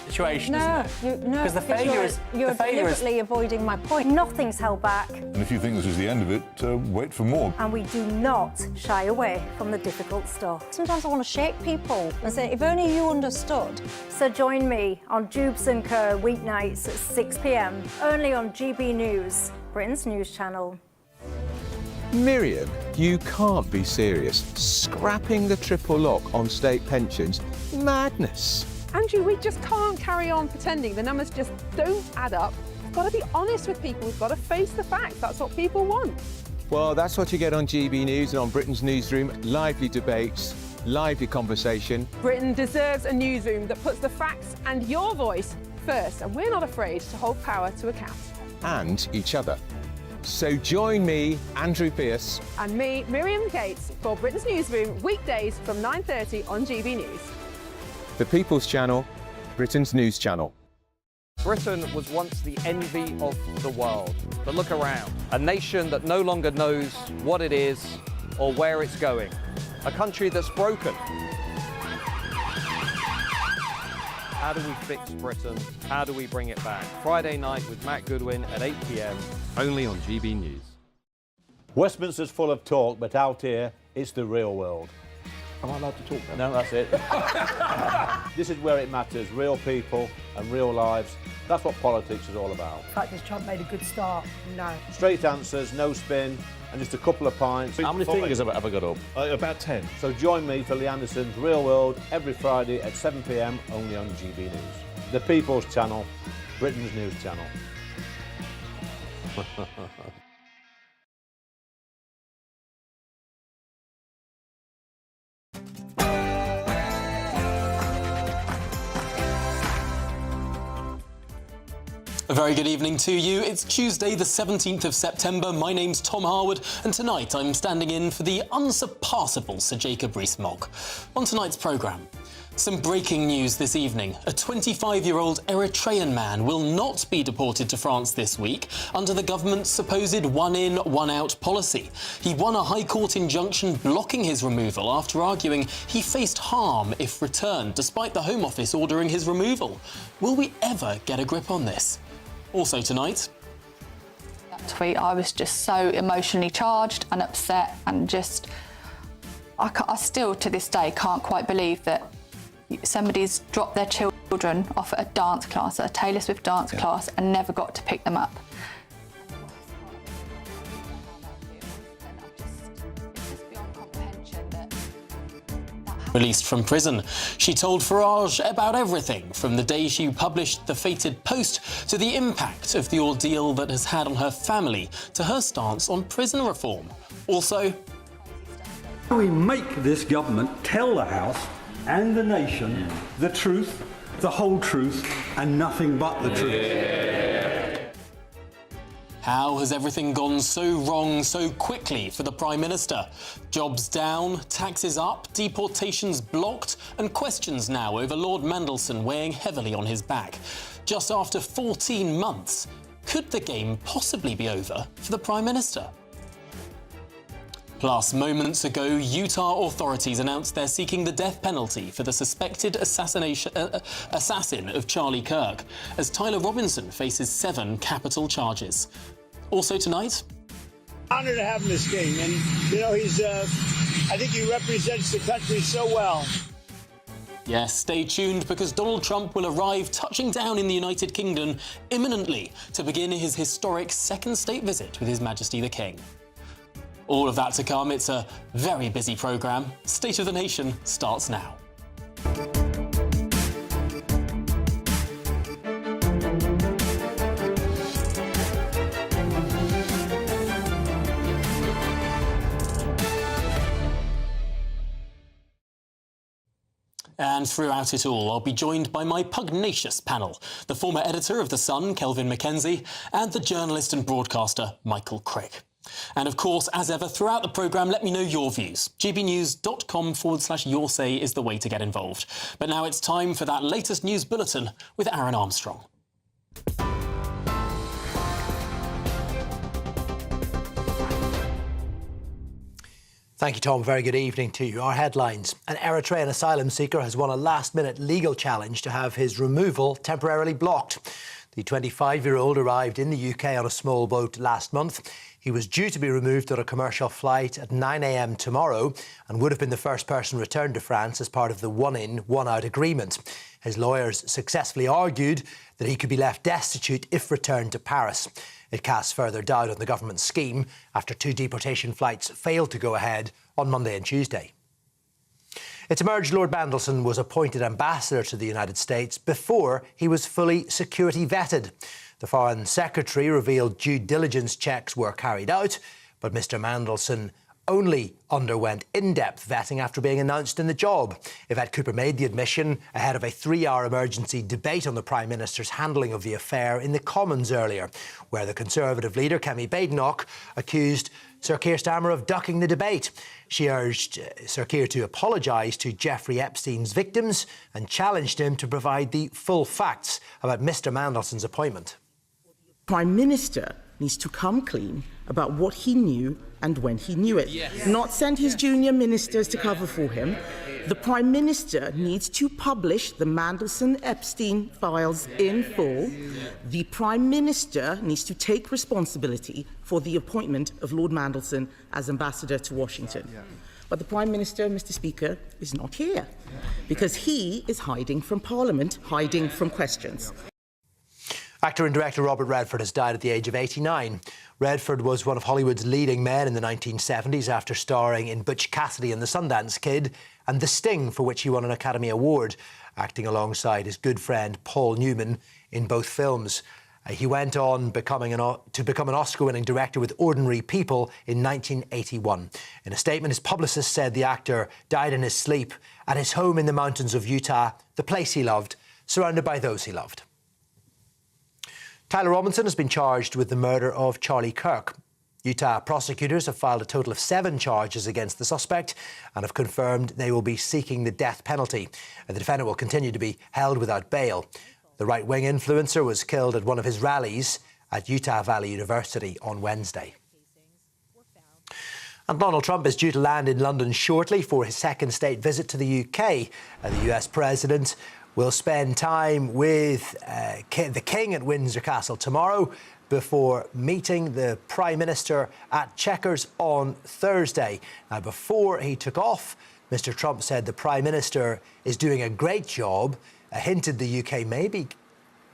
situation, isn't it? Because the failure is... You're deliberately avoiding my point. Nothing's held back. And if you think this is the end of it, wait for more. And we do not shy away from the difficult stuff. Sometimes I want to shake people and say, if only you understood. So join me on Jubes and Kerr weeknights at 6 p.m, only on GB News, Britain's news channel. Miriam, you can't be serious. Scrapping the triple lock on state pensions? Madness. Andrew, we just can't carry on pretending. The numbers just don't add up. We've got to be honest with people. We've got to face the facts. That's what people want. Well, that's what you get on GB News and on Britain's Newsroom. Lively debates, lively conversation. Britain deserves a newsroom that puts the facts and your voice first, and we're not afraid to hold power to account. And each other. So join me, Andrew Pearce. And me, Miriam Gates, for Britain's Newsroom, weekdays from 9:30 on GB News. The People's Channel, Britain's news channel. Britain was once the envy of the world. But look around. A nation that no longer knows what it is or where it's going. A country that's broken. How do we fix Britain? How do we bring it back? Friday night with Matt Goodwin at 8 p.m, only on GB News. Westminster's full of talk, but out here, it's the real world. Am I allowed to talk then? No, that's it. This is where it matters, real people and real lives. That's what politics is all about. The fact that Trump made a good start, no. Straight answers, no spin, and just a couple of pints. How many fingers have I got up? About 10. So join me for Lee Anderson's Real World every Friday at 7 p.m, only on GB News. The People's Channel, Britain's news channel. A very good evening to you. It's Tuesday, the 17th of September. My name's Tom Harwood, and tonight I'm standing in for the unsurpassable Sir Jacob Rees-Mogg. On tonight's programme, some breaking news this evening. A 25-year-old Eritrean man will not be deported to France this week under the government's supposed one-in, one-out policy. He won a High Court injunction blocking his removal after arguing he faced harm if returned, despite the Home Office ordering his removal. Will we ever get a grip on this? Also tonight... That tweet, I was just so emotionally charged and upset and just... I still, to this day, can't quite believe that somebody's dropped their children off at a dance class, at a Taylor Swift dance class, and never got to pick them up. Released from prison, she told Farage about everything from the day she published the fated post to the impact of the ordeal that has had on her family to her stance on prison reform. Also, we make this government tell the House and the nation the truth, the whole truth, and nothing but the truth. How has everything gone so wrong so quickly for the Prime Minister? Jobs down, taxes up, deportations blocked, and questions now over Lord Mandelson weighing heavily on his back. Just after 14 months, could the game possibly be over for the Prime Minister? Plus, moments ago, Utah authorities announced they're seeking the death penalty for the suspected assassin of Charlie Kirk, as Tyler Robinson faces 7 capital charges. Also tonight... Honored to have him this game, and, you know, he's, I think he represents the country so well. Yes, stay tuned, because Donald Trump will arrive touching down in the United Kingdom imminently to begin his historic second state visit with His Majesty the King. All of that to come. It's a very busy programme. State of the Nation starts now. And throughout it all, I'll be joined by my pugnacious panel, the former editor of The Sun, Kelvin Mackenzie, and the journalist and broadcaster, Michael Craig. And of course, as ever, throughout the programme, let me know your views. gbnews.com/your say is the way to get involved. But now it's time for that latest news bulletin with Aaron Armstrong. Thank you, Tom. Very good evening to you. Our headlines. An Eritrean asylum seeker has won a last-minute legal challenge to have his removal temporarily blocked. The 25-year-old arrived in the UK on a small boat last month. He was due to be removed on a commercial flight at 9 a.m. tomorrow and would have been the first person returned to France as part of the one-in, one-out agreement. His lawyers successfully argued that he could be left destitute if returned to Paris. It casts further doubt on the government's scheme after 2 deportation flights failed to go ahead on Monday and Tuesday. It's emerged Lord Mandelson was appointed ambassador to the United States before he was fully security vetted. The Foreign Secretary revealed due diligence checks were carried out, but Mr Mandelson only underwent in-depth vetting after being announced in the job. Yvette Cooper made the admission ahead of a 3-hour emergency debate on the Prime Minister's handling of the affair in the Commons earlier, where the Conservative leader, Kemi Badenoch, accused Sir Keir Starmer of ducking the debate. She urged Sir Keir to apologise to Jeffrey Epstein's victims and challenged him to provide the full facts about Mr Mandelson's appointment. Prime Minister needs to come clean about what he knew and when he knew it. Yes. Not send his junior ministers to cover for him. The Prime Minister needs to publish the Mandelson-Epstein files in full. The Prime Minister needs to take responsibility for the appointment of Lord Mandelson as ambassador to Washington. But the Prime Minister, Mr Speaker, is not here because he is hiding from Parliament, hiding from questions. Actor and director Robert Redford has died at the age of 89. Redford was one of Hollywood's leading men in the 1970s after starring in Butch Cassidy and the Sundance Kid and The Sting, for which he won an Academy Award, acting alongside his good friend Paul Newman in both films. He went on to become an Oscar-winning director with Ordinary People in 1981. In a statement, his publicist said the actor died in his sleep at his home in the mountains of Utah, the place he loved, surrounded by those he loved. Tyler Robinson has been charged with the murder of Charlie Kirk. Utah prosecutors have filed a total of 7 charges against the suspect and have confirmed they will be seeking the death penalty. The defendant will continue to be held without bail. The right-wing influencer was killed at one of his rallies at Utah Valley University on Wednesday. And Donald Trump is due to land in London shortly for his second state visit to the UK. The US president will spend time with the King at Windsor Castle tomorrow before meeting the Prime Minister at Chequers on Thursday. Now, before he took off, Mr Trump said the Prime Minister is doing a great job, hinted the UK may be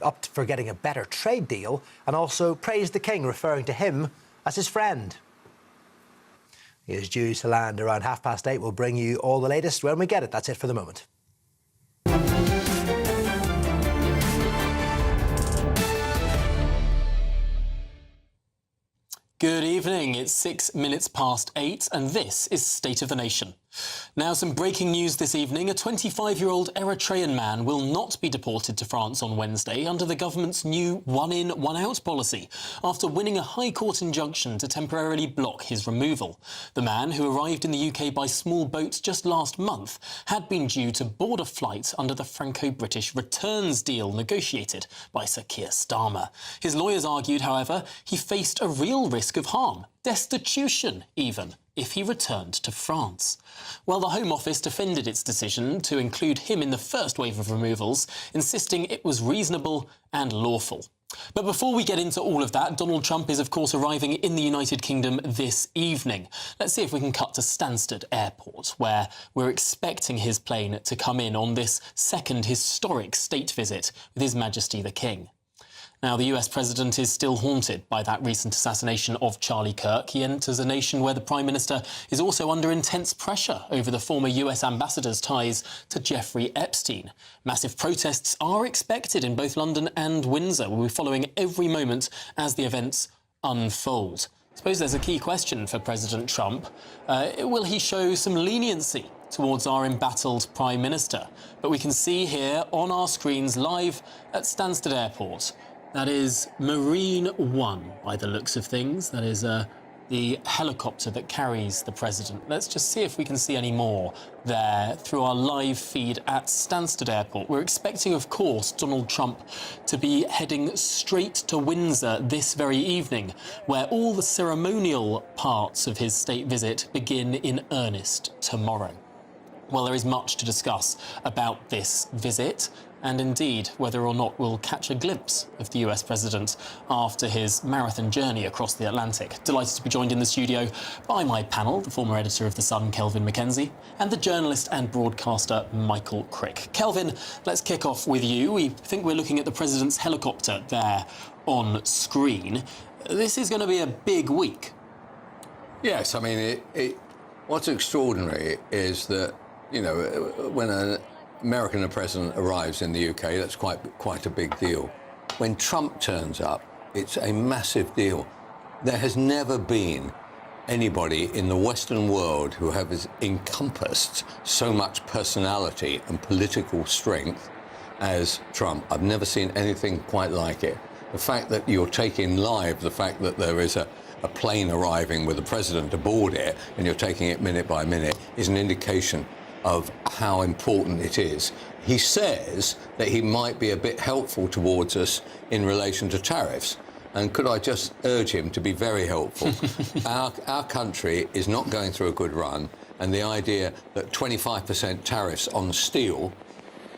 up for getting a better trade deal, and also praised the King, referring to him as his friend. He is due to land around 8:30. We'll bring you all the latest when we get it. That's it for the moment. Good evening, it's 6 minutes past 8 and this is State of the Nation. Now, some breaking news this evening. A 25-year-old Eritrean man will not be deported to France on Wednesday under the government's new one-in, one-out policy after winning a High Court injunction to temporarily block his removal. The man, who arrived in the UK by small boat just last month, had been due to board a flight under the Franco-British returns deal negotiated by Sir Keir Starmer. His lawyers argued, however, he faced a real risk of harm, destitution even, if he returned to France. Well, the Home Office defended its decision to include him in the first wave of removals, insisting it was reasonable and lawful. But before we get into all of that, Donald Trump is, of course, arriving in the United Kingdom this evening. Let's see if we can cut to Stansted Airport, where we're expecting his plane to come in on this second historic state visit with His Majesty the King. Now, the US president is still haunted by that recent assassination of Charlie Kirk. He enters a nation where the Prime Minister is also under intense pressure over the former US ambassador's ties to Jeffrey Epstein. Massive protests are expected in both London and Windsor. We'll be following every moment as the events unfold. I suppose there's a key question for President Trump. Will he show some leniency towards our embattled Prime Minister? But we can see here on our screens live at Stansted Airport. That is Marine One, by the looks of things. That is the helicopter that carries the president. Let's just see if we can see any more there through our live feed at Stansted Airport. We're expecting, of course, Donald Trump to be heading straight to Windsor this very evening, where all the ceremonial parts of his state visit begin in earnest tomorrow. Well, there is much to discuss about this visit, and indeed whether or not we'll catch a glimpse of the US president after his marathon journey across the Atlantic. Delighted to be joined in the studio by my panel, the former editor of The Sun, Kelvin Mackenzie, and the journalist and broadcaster, Michael Crick. Kelvin, let's kick off with you. We think we're looking at the president's helicopter there on screen. This is going to be a big week. Yes, I mean, what's extraordinary is that, you know, when an American president arrives in the UK, that's quite a big deal. When Trump turns up, it's a massive deal. There has never been anybody in the Western world who has encompassed so much personality and political strength as Trump. I've never seen anything quite like it. The fact that you're taking live, the fact that there is a plane arriving with the president aboard it and you're taking it minute by minute is an indication of how important it is. He says that he might be a bit helpful towards us in relation to tariffs. And could I just urge him to be very helpful? Our country is not going through a good run, and the idea that 25% tariffs on steel,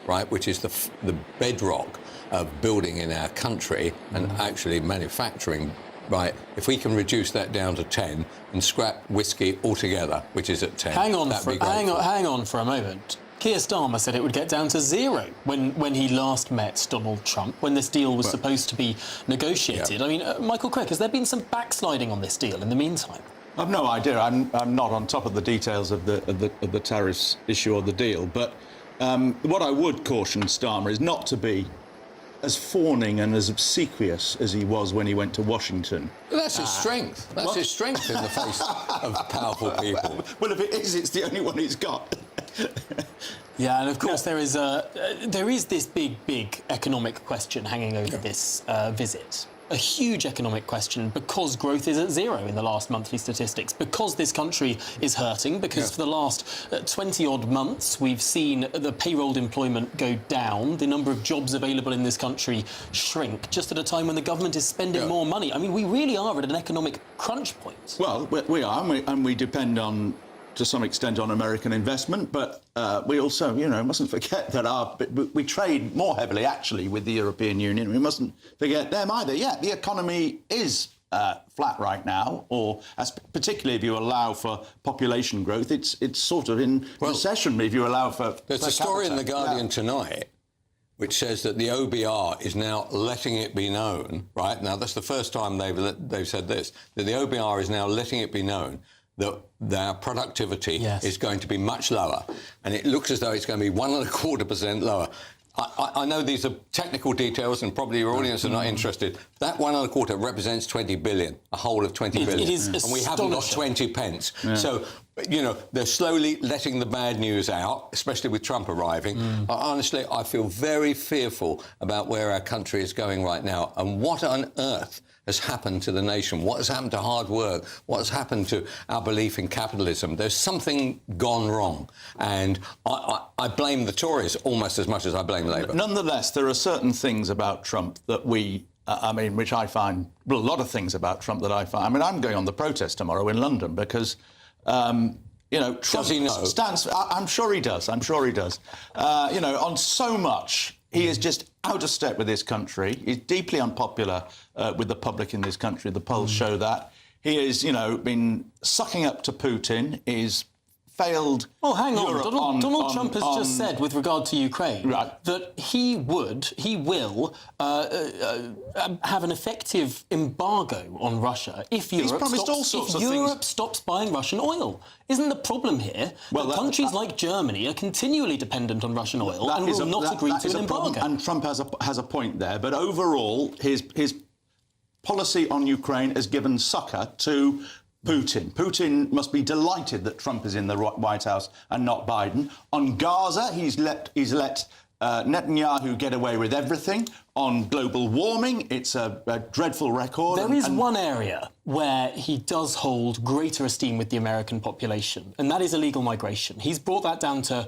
right, which is the bedrock of building in our country and actually manufacturing, right, if we can reduce that down to 10 and scrap whiskey altogether, which is at 10. Hang on for a moment. Keir Starmer said it would get down to 0 when he last met Donald Trump, when this deal was supposed to be negotiated. Yeah. I mean, Michael Crick, has there been some backsliding on this deal in the meantime? I've no idea. I'm not on top of the details of the tariffs issue or the deal, but what I would caution Starmer is not to be as fawning and as obsequious as he was when he went to Washington. Well, that's his strength. That's his strength in the face of powerful people. Well, if it is, it's the only one he's got. Yeah, and of course there is this big economic question hanging over this visit. A huge economic question because growth is at 0 in the last monthly statistics, because this country is hurting, because for the last 20-odd months we've seen the payroll employment go down, the number of jobs available in this country shrink, just at a time when the government is spending more money. I mean, we really are at an economic crunch point. Well, we are, and we depend on, to some extent, on American investment, but we also, you know, mustn't forget that we trade more heavily, actually, with the European Union. We mustn't forget them either. Yeah, the economy is flat right now, or particularly if you allow for population growth, it's sort of in recession if you allow for. There's a story in The Guardian tonight which says that the OBR is now letting it be known, right? Now, that's the first time they've said this, that the OBR is now letting it be known that their productivity is going to be much lower. And it looks as though it's going to be 1.25% lower. I know these are technical details and probably your audience are not interested. That 1.25 represents 20 billion, a whole of 20 billion. It is and we haven't got 20 pence. Yeah. So, you know, they're slowly letting the bad news out, especially with Trump arriving. Honestly, I feel very fearful about where our country is going right now and what on earth has happened to the nation, what has happened to hard work, what has happened to our belief in capitalism. There's something gone wrong. And I blame the Tories almost as much as I blame Labour. Nonetheless, there are certain things about Trump that which I find, well, a lot of things about Trump that I find. I mean, I'm going on the protest tomorrow in London because, you know, Trump does he know? stands... I'm sure he does. I'm sure he does. You know, on so much, he is just out of step with this country. He's deeply unpopular with the public in this country. The polls show that. He has, you know, been sucking up to Putin. He's failed. Well, hang on. Europe Donald Trump has just said, with regard to Ukraine, that he will have an effective embargo on Russia if Europe stops buying Russian oil. Isn't the problem here that countries like Germany are continually dependent on Russian oil and will not agree to an embargo? And Trump has a point there. But overall, his policy on Ukraine has given succor to Putin. Putin must be delighted that Trump is in the White House and not Biden. On Gaza, he's let Netanyahu get away with everything. On global warming, it's a dreadful record. There is one area where he does hold greater esteem with the American population, and that is illegal migration. He's brought that down to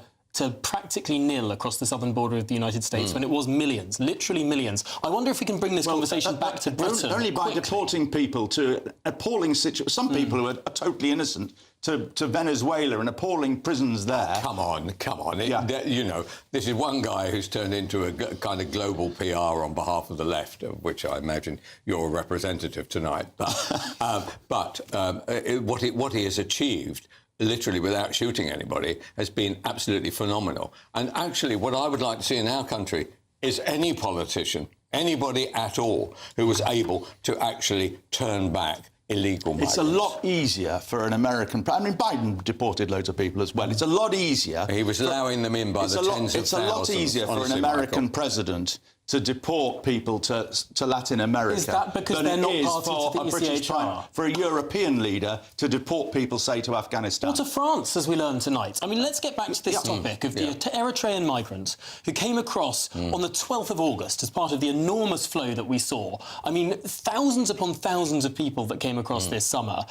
practically nil across the southern border of the United States when it was millions, literally millions. I wonder if we can bring this conversation back to Britain. Only by deporting people to appalling situations. Some people who are totally innocent to Venezuela and appalling prisons there. Oh, come on. You know, this is one guy who's turned into a kind of global PR on behalf of the left, of which I imagine you're a representative tonight. But what he has achieved, literally without shooting anybody, has been absolutely phenomenal. And actually, what I would like to see in our country is any politician, anybody at all, who was able to actually turn back illegal migrants. It's a lot easier for an American... I mean, Biden deported loads of people as well. It's a lot easier... He was allowing them in by the tens of thousands. It's a lot easier for an American president to deport people to Latin America. Is that because they're not party to the ECHR? For a European leader to deport people, say, to Afghanistan. Or to France, as we learned tonight. I mean, let's get back to this topic of the Eritrean migrant who came across on the 12th of August as part of the enormous flow that we saw. I mean, thousands upon thousands of people that came across this summer.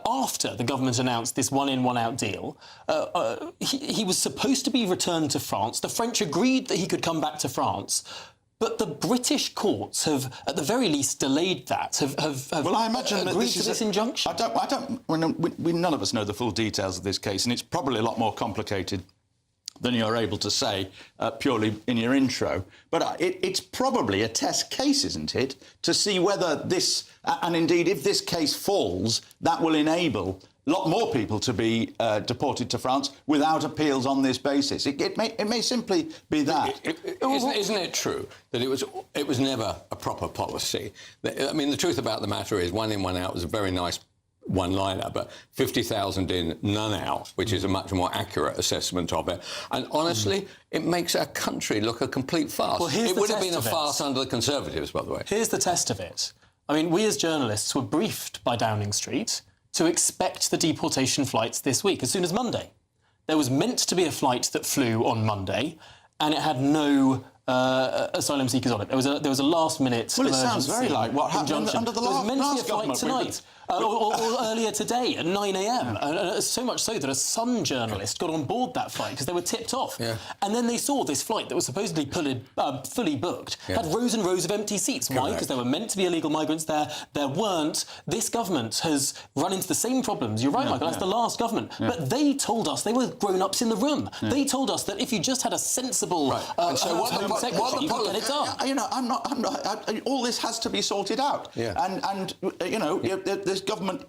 After the government announced this one-in, one-out deal, he was supposed to be returned to France. The French agreed that he could come back to France. But the British courts have, at the very least, delayed that. Well, I imagine agreed to this injunction. None of us know the full details of this case, and it's probably a lot more complicated than you're able to say purely in your intro. But it's probably a test case, isn't it, to see whether this, and indeed if this case falls, that will enable a lot more people to be deported to France without appeals on this basis. It may simply be that. Isn't it true that it was never a proper policy? I mean, the truth about the matter is one in, one out was a very nice one-liner, but 50,000 in, none out, which is a much more accurate assessment of it. And honestly, it makes our country look a complete farce. Well, it would have been a farce under the Conservatives, by the way. Here's the test of it. I mean, we as journalists were briefed by Downing Street to expect the deportation flights this week, as soon as Monday. There was meant to be a flight that flew on Monday, and it had no asylum seekers on it. There was a last-minute Well, it sounds very like what happened under the last government. There was meant to be a flight government. tonight, or earlier today at 9 a.m. So much so that a Sun journalist got on board that flight because they were tipped off. Yeah. And then they saw this flight that was supposedly fully booked, had rows and rows of empty seats. Why? Because there were meant to be illegal migrants there. There weren't. This government has run into the same problems. You're right, Michael, that's the last government. But they told us, they were grown-ups in the room. They told us that if you just had a sensible Home Secretary, you could get it done. You know, I'm not. All this has to be sorted out. Yeah. And you know, this government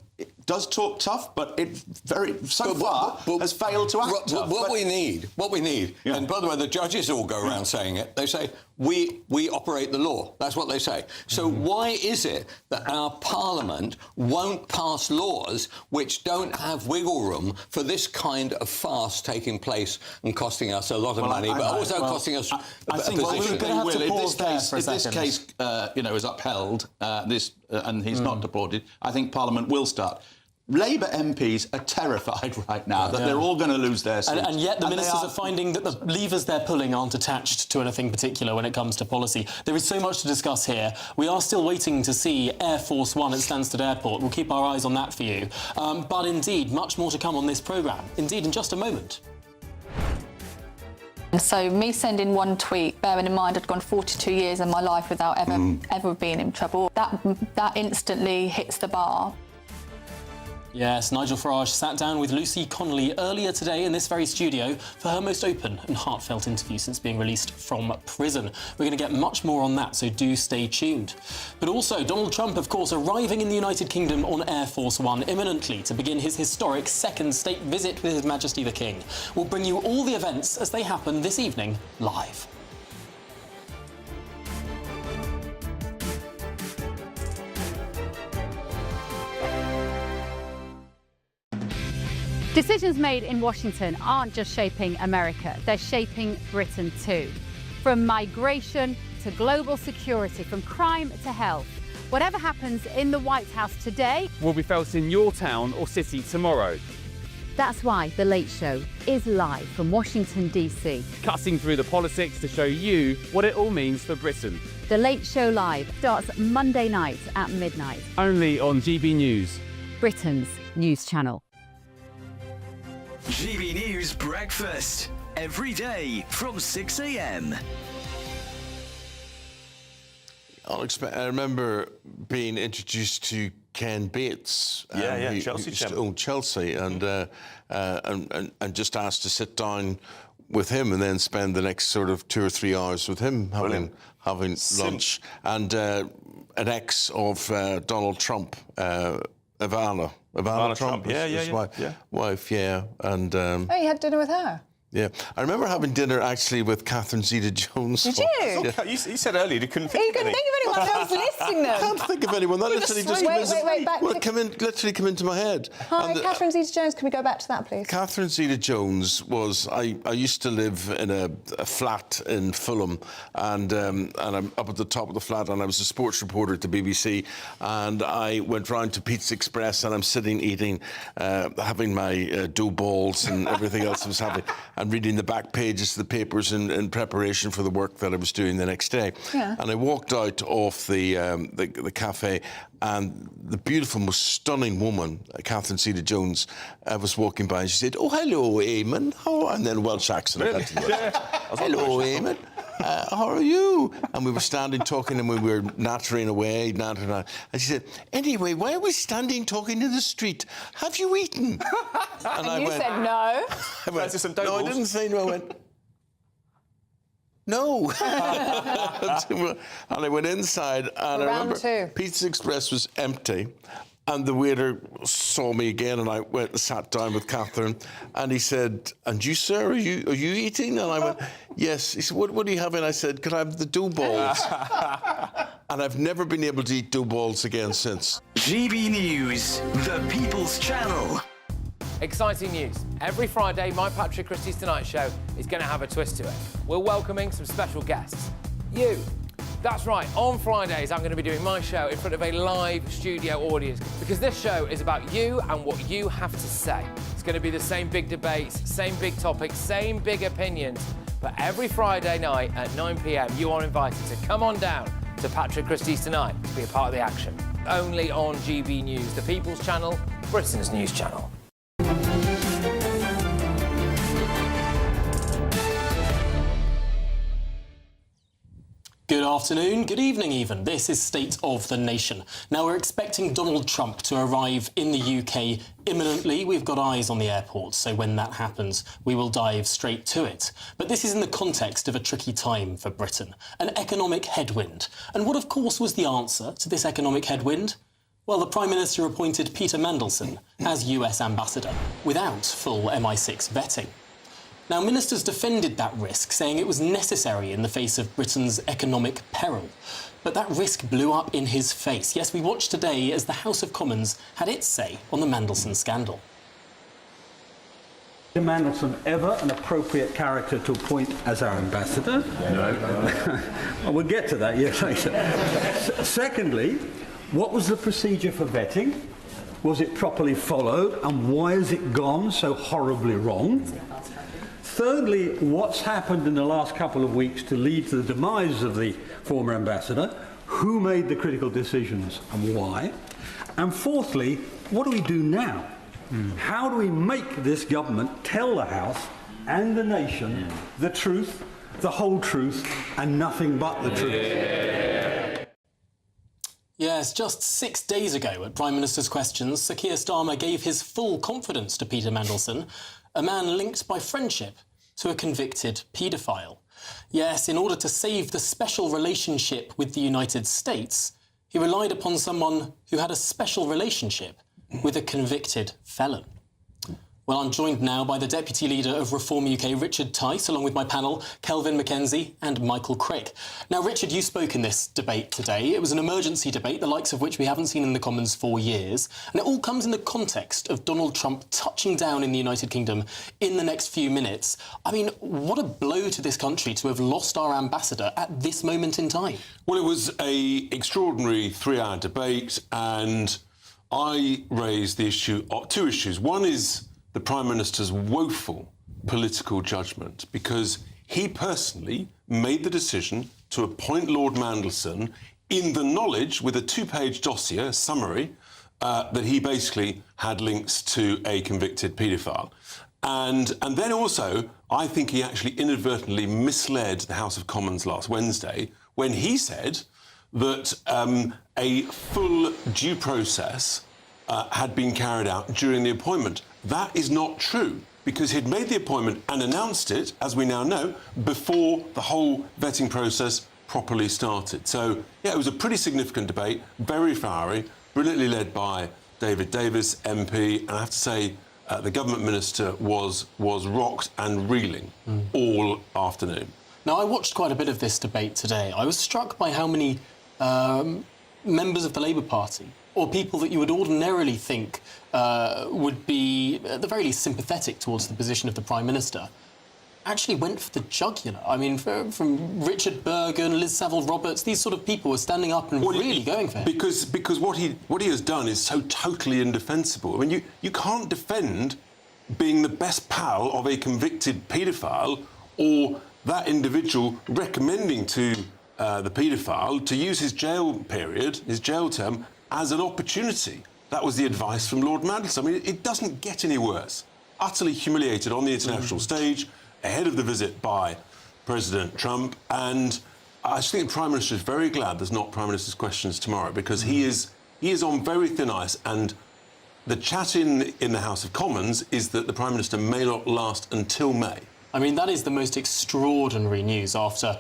does talk tough, but it so far has failed to act tough. What we need, and by the way, the judges all go around saying it. They say, we operate the law. That's what they say. So why is it that our Parliament won't pass laws which don't have wiggle room for this kind of farce taking place and costing us a lot of money, but also costing us I think position? If this case you know, is upheld, and he's not deported, I think Parliament will start. Labour MPs are terrified right now that they're all going to lose their seats. And yet the ministers are finding that the levers they're pulling aren't attached to anything particular when it comes to policy. There is so much to discuss here. We are still waiting to see Air Force One at Stansted Airport. We'll keep our eyes on that for you. But indeed, much more to come on this programme. Indeed, in just a moment. So me sending one tweet, bearing in mind I'd gone 42 years in my life without ever being in trouble, that instantly hits the bar. Yes, Nigel Farage sat down with Lucy Connolly earlier today in this very studio for her most open and heartfelt interview since being released from prison. We're going to get much more on that, so do stay tuned. But also, Donald Trump, of course, arriving in the United Kingdom on Air Force One imminently to begin his historic second state visit with His Majesty the King. We'll bring you all the events as they happen this evening, live. Decisions made in Washington aren't just shaping America, they're shaping Britain too. From migration to global security, from crime to health. Whatever happens in the White House today will be felt in your town or city tomorrow. That's why The Late Show is live from Washington, D.C. Cutting through the politics to show you what it all means for Britain. The Late Show Live starts Monday night at midnight. Only on GB News, Britain's news channel. GB News Breakfast. Every day from 6 a.m. I remember being introduced to Ken Bates. Chelsea used to own Chelsea, and just asked to sit down with him and then spend the next sort of 2 or 3 hours with him having lunch. And an ex of Donald Trump, Ivana Trump, his wife, and oh, you had dinner with her? Yeah, I remember having dinner actually with Catherine Zeta-Jones. Did you? Yeah. You said earlier you couldn't think you couldn't think of anyone. I was listing them. I can't think of anyone. That literally just literally come into my head. Hi, Catherine Zeta-Jones. Can we go back to that, please? Catherine Zeta-Jones was. I used to live in a flat in Fulham, and I'm up at the top of the flat, and I was a sports reporter at the BBC, and I went round to Pizza Express, and I'm sitting eating, having my dough balls and everything else I was having. And reading the back pages of the papers in preparation for the work that I was doing the next day. Yeah. And I walked out of the cafe, and the beautiful, most stunning woman, Catherine Zeta-Jones, was walking by, and she said, "Oh, hello, Eamon." And then Welsh accent. Really? Hello, Eamon. How are you? And we were standing talking, and we were nattering away, and she said, "Anyway, why are we standing talking in the street? Have you eaten?" And I went, said no. No, I didn't say no. I went, no. And I went inside, and I remember Pizza Express was empty. And the waiter saw me again, and I went and sat down with Catherine, and he said, "And you, sir, are you eating?" And I went, "Yes." He said, "What are you having?" I said, "Could I have the dough balls?" And I've never been able to eat dough balls again since. GB News, the People's Channel. Exciting news. Every Friday, my Patrick Christie's Tonight Show is going to have a twist to it. We're welcoming some special guests. You. That's right, on Fridays I'm going to be doing my show in front of a live studio audience, because this show is about you and what you have to say. It's going to be the same big debates, same big topics, same big opinions, but every Friday night at 9 p.m. you are invited to come on down to Patrick Christie's Tonight to be a part of the action. Only on GB News, the People's Channel, Britain's news channel. Good afternoon, good evening even. This is State of the Nation. Now, we're expecting Donald Trump to arrive in the UK imminently. We've got eyes on the airport, so when that happens, we will dive straight to it. But this is in the context of a tricky time for Britain, an economic headwind. And what, of course, was the answer to this economic headwind? Well, the Prime Minister appointed Peter Mandelson as US ambassador without full MI6 vetting. Now, ministers defended that risk, saying it was necessary in the face of Britain's economic peril. But that risk blew up in his face. Yes, we watched today as the House of Commons had its say on the Mandelson scandal. Is Mandelson ever an appropriate character to appoint as our ambassador? No. Well, we'll get to that later. Secondly, what was the procedure for vetting? Was it properly followed? And why has it gone so horribly wrong? Thirdly, what's happened in the last couple of weeks to lead to the demise of the former ambassador? Who made the critical decisions and why? And fourthly, what do we do now? How do we make this government tell the House and the nation the truth, the whole truth, and nothing but the truth? Yes, just 6 days ago at Prime Minister's Questions, Sir Keir Starmer gave his full confidence to Peter Mandelson, a man linked by friendship to a convicted paedophile. Yes, in order to save the special relationship with the United States, he relied upon someone who had a special relationship with a convicted felon. Well, I'm joined now by the Deputy Leader of Reform UK, Richard Tice, along with my panel, Kelvin Mackenzie and Michael Crick. Now, Richard, you spoke in this debate today. It was an emergency debate, the likes of which we haven't seen in the Commons for years. And it all comes in the context of Donald Trump touching down in the United Kingdom in the next few minutes. I mean, what a blow to this country to have lost our ambassador at this moment in time. Well, it was an extraordinary 3-hour debate, and I raised the issue, two issues. One is the Prime Minister's woeful political judgment, because he personally made the decision to appoint Lord Mandelson in the knowledge, with a 2-page dossier summary, that he basically had links to a convicted paedophile. And then also, I think he actually inadvertently misled the House of Commons last Wednesday when he said that a full due process had been carried out during the appointment. That is not true, because he'd made the appointment and announced it, as we now know, before the whole vetting process properly started. So, yeah, it was a pretty significant debate, very fiery, brilliantly led by David Davis, MP, and I have to say, the government minister was rocked and reeling all afternoon. Now, I watched quite a bit of this debate today. I was struck by how many members of the Labour Party, or people that you would ordinarily think would be, at the very least, sympathetic towards the position of the Prime Minister, actually went for the jugular. I mean, from Richard Bergen, Liz Saville-Roberts, these sort of people were standing up and really going for him. Because what he has done is so totally indefensible. I mean, you can't defend being the best pal of a convicted paedophile, or that individual recommending to the paedophile to use his jail period, his jail term, as an opportunity. That was the advice from Lord Mandelson. I mean, it doesn't get any worse. Utterly humiliated on the international stage, ahead of the visit by President Trump, and I just think the Prime Minister is very glad there's not Prime Minister's Questions tomorrow, because he is on very thin ice, and the chat in the House of Commons is that the Prime Minister may not last until May. I mean, that is the most extraordinary news after,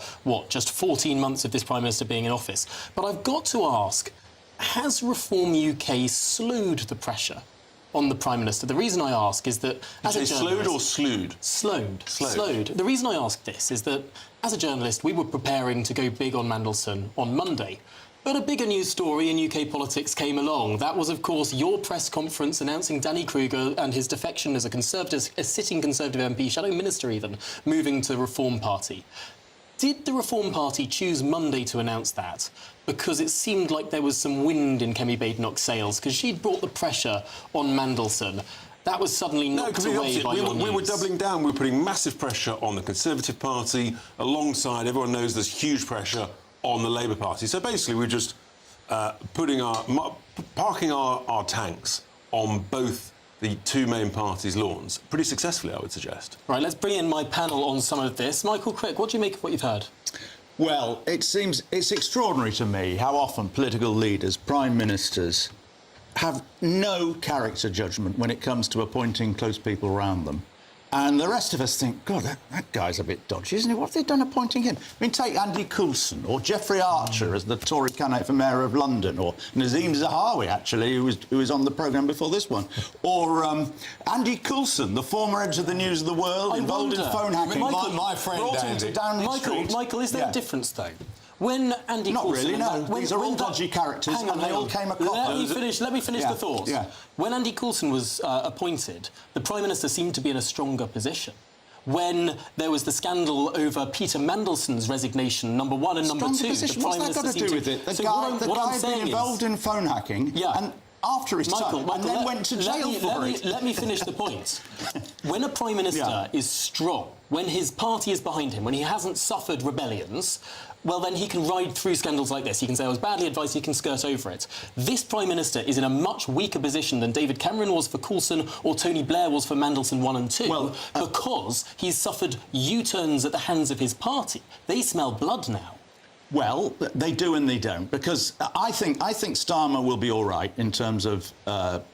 just 14 months of this Prime Minister being in office. But I've got to ask, has Reform UK slowed the pressure on the Prime Minister? The reason I ask is that... As a slowed or slewed? Slowed. The reason I ask this is that, as a journalist, we were preparing to go big on Mandelson on Monday. But a bigger news story in UK politics came along. That was, of course, your press conference announcing Danny Kruger and his defection as a sitting Conservative MP, shadow minister even, moving to the Reform Party. Did the Reform Party choose Monday to announce that because it seemed like there was some wind in Kemi Badenoch's sails, because she'd brought the pressure on Mandelson? That was suddenly knocked away by your news. We were doubling down. We were putting massive pressure on the Conservative Party, alongside, everyone knows there's huge pressure on the Labour Party. So basically we're just parking our tanks on both the two main parties' lawns, pretty successfully, I would suggest. Right, let's bring in my panel on some of this. Michael Crick, what do you make of what you've heard? Well, it's extraordinary to me how often political leaders, prime ministers, have no character judgment when it comes to appointing close people around them. And the rest of us think, God, that guy's a bit dodgy, isn't he? What have they done appointing him? I mean, take Andy Coulson or Geoffrey Archer as the Tory candidate for Mayor of London, or Nazim Zahawi, actually, who was on the programme before this one, or Andy Coulson, the former editor of the News of the World, involved in phone hacking. My friend Andy. Michael, is there a difference, though? When Andy Not Coulson... really, no. These are all dodgy characters, and they all came across... Let me finish the thoughts. Yeah. When Andy Coulson was appointed, the Prime Minister seemed to be in a stronger position. When there was the scandal over Peter Mandelson's resignation, number one and number two, the Prime Minister What's that got to do with it? The guy had been involved in phone hacking, and after his time, and then went to jail for it. Let me finish the point. When a Prime Minister is strong, when his party is behind him, when he hasn't suffered rebellions, well, then he can ride through scandals like this. He can say I was badly advised, he can skirt over it. This Prime Minister is in a much weaker position than David Cameron was for Coulson or Tony Blair was for Mandelson 1 and 2, because he's suffered U-turns at the hands of his party. They smell blood now. Well, they do and they don't, because I think Starmer will be all right in terms of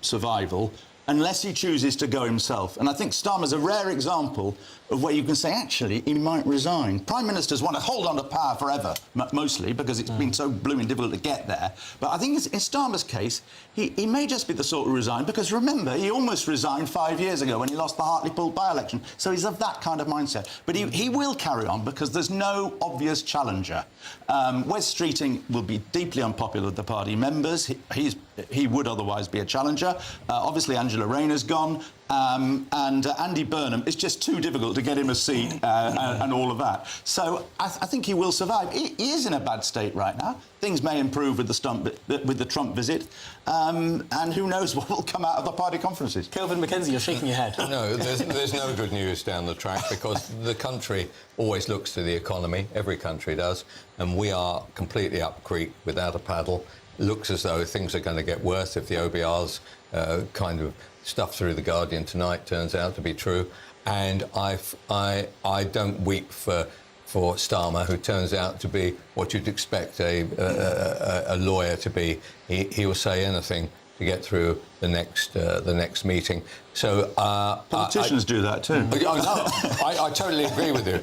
survival, unless he chooses to go himself. And I think Starmer's a rare example of where you can say, actually, he might resign. Prime Ministers want to hold on to power forever, mostly, because it's been so blooming difficult to get there. But I think in Starmer's case, he may just be the sort who resign, because remember, he almost resigned 5 years ago when he lost the Hartlepool by-election. So he's of that kind of mindset. But he will carry on, because there's no obvious challenger. Wes Streeting will be deeply unpopular with the party members. He would otherwise be a challenger. Obviously, Angela Rayner's gone. and Andy Burnham, it's just too difficult to get him a seat and all of that. So I think he will survive. He is in a bad state right now. Things may improve with the Trump visit, and who knows what will come out of the party conferences. Kelvin Mackenzie, you're shaking your head. No, there's no good news down the track because the country always looks to the economy. Every country does, and we are completely up creek without a paddle. Looks as though things are going to get worse if the OBR's kind of stuff through The Guardian tonight turns out to be true. And I don't weep for Starmer, who turns out to be what you'd expect a lawyer to be. He will say anything to get through the next meeting. So politicians do that too. I totally agree with you.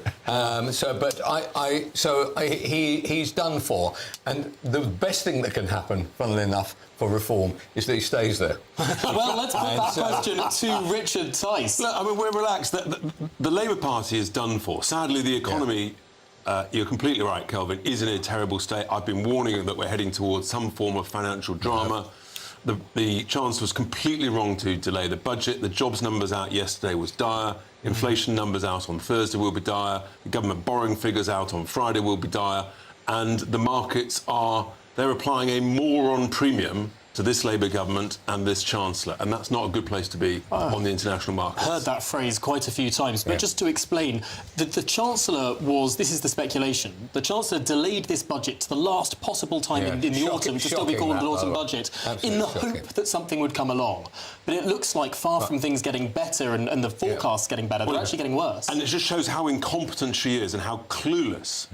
He's done for, and the best thing that can happen, funnily enough, for reform is that he stays there. Well, let's put that question to Richard Tice. Look, I mean, we're relaxed. The Labour Party is done for. Sadly, the economy. You're completely right, Kelvin, is in a terrible state. I've been warning that we're heading towards some form of financial drama. The Chancellor was completely wrong to delay the budget. The jobs numbers out yesterday was dire. Inflation numbers out on Thursday will be dire. The government borrowing figures out on Friday will be dire. And the markets they're applying a moron premium to this Labour government and this Chancellor, and that's not a good place to be on the international markets. Heard that phrase quite a few times, but just to explain, the Chancellor this is the speculation, the Chancellor delayed this budget to the last possible time in the autumn to still be called the autumn budget, in the hope that something would come along. But it looks like far from things getting better and the forecasts getting better, they're actually getting worse. And it just shows how incompetent she is and how clueless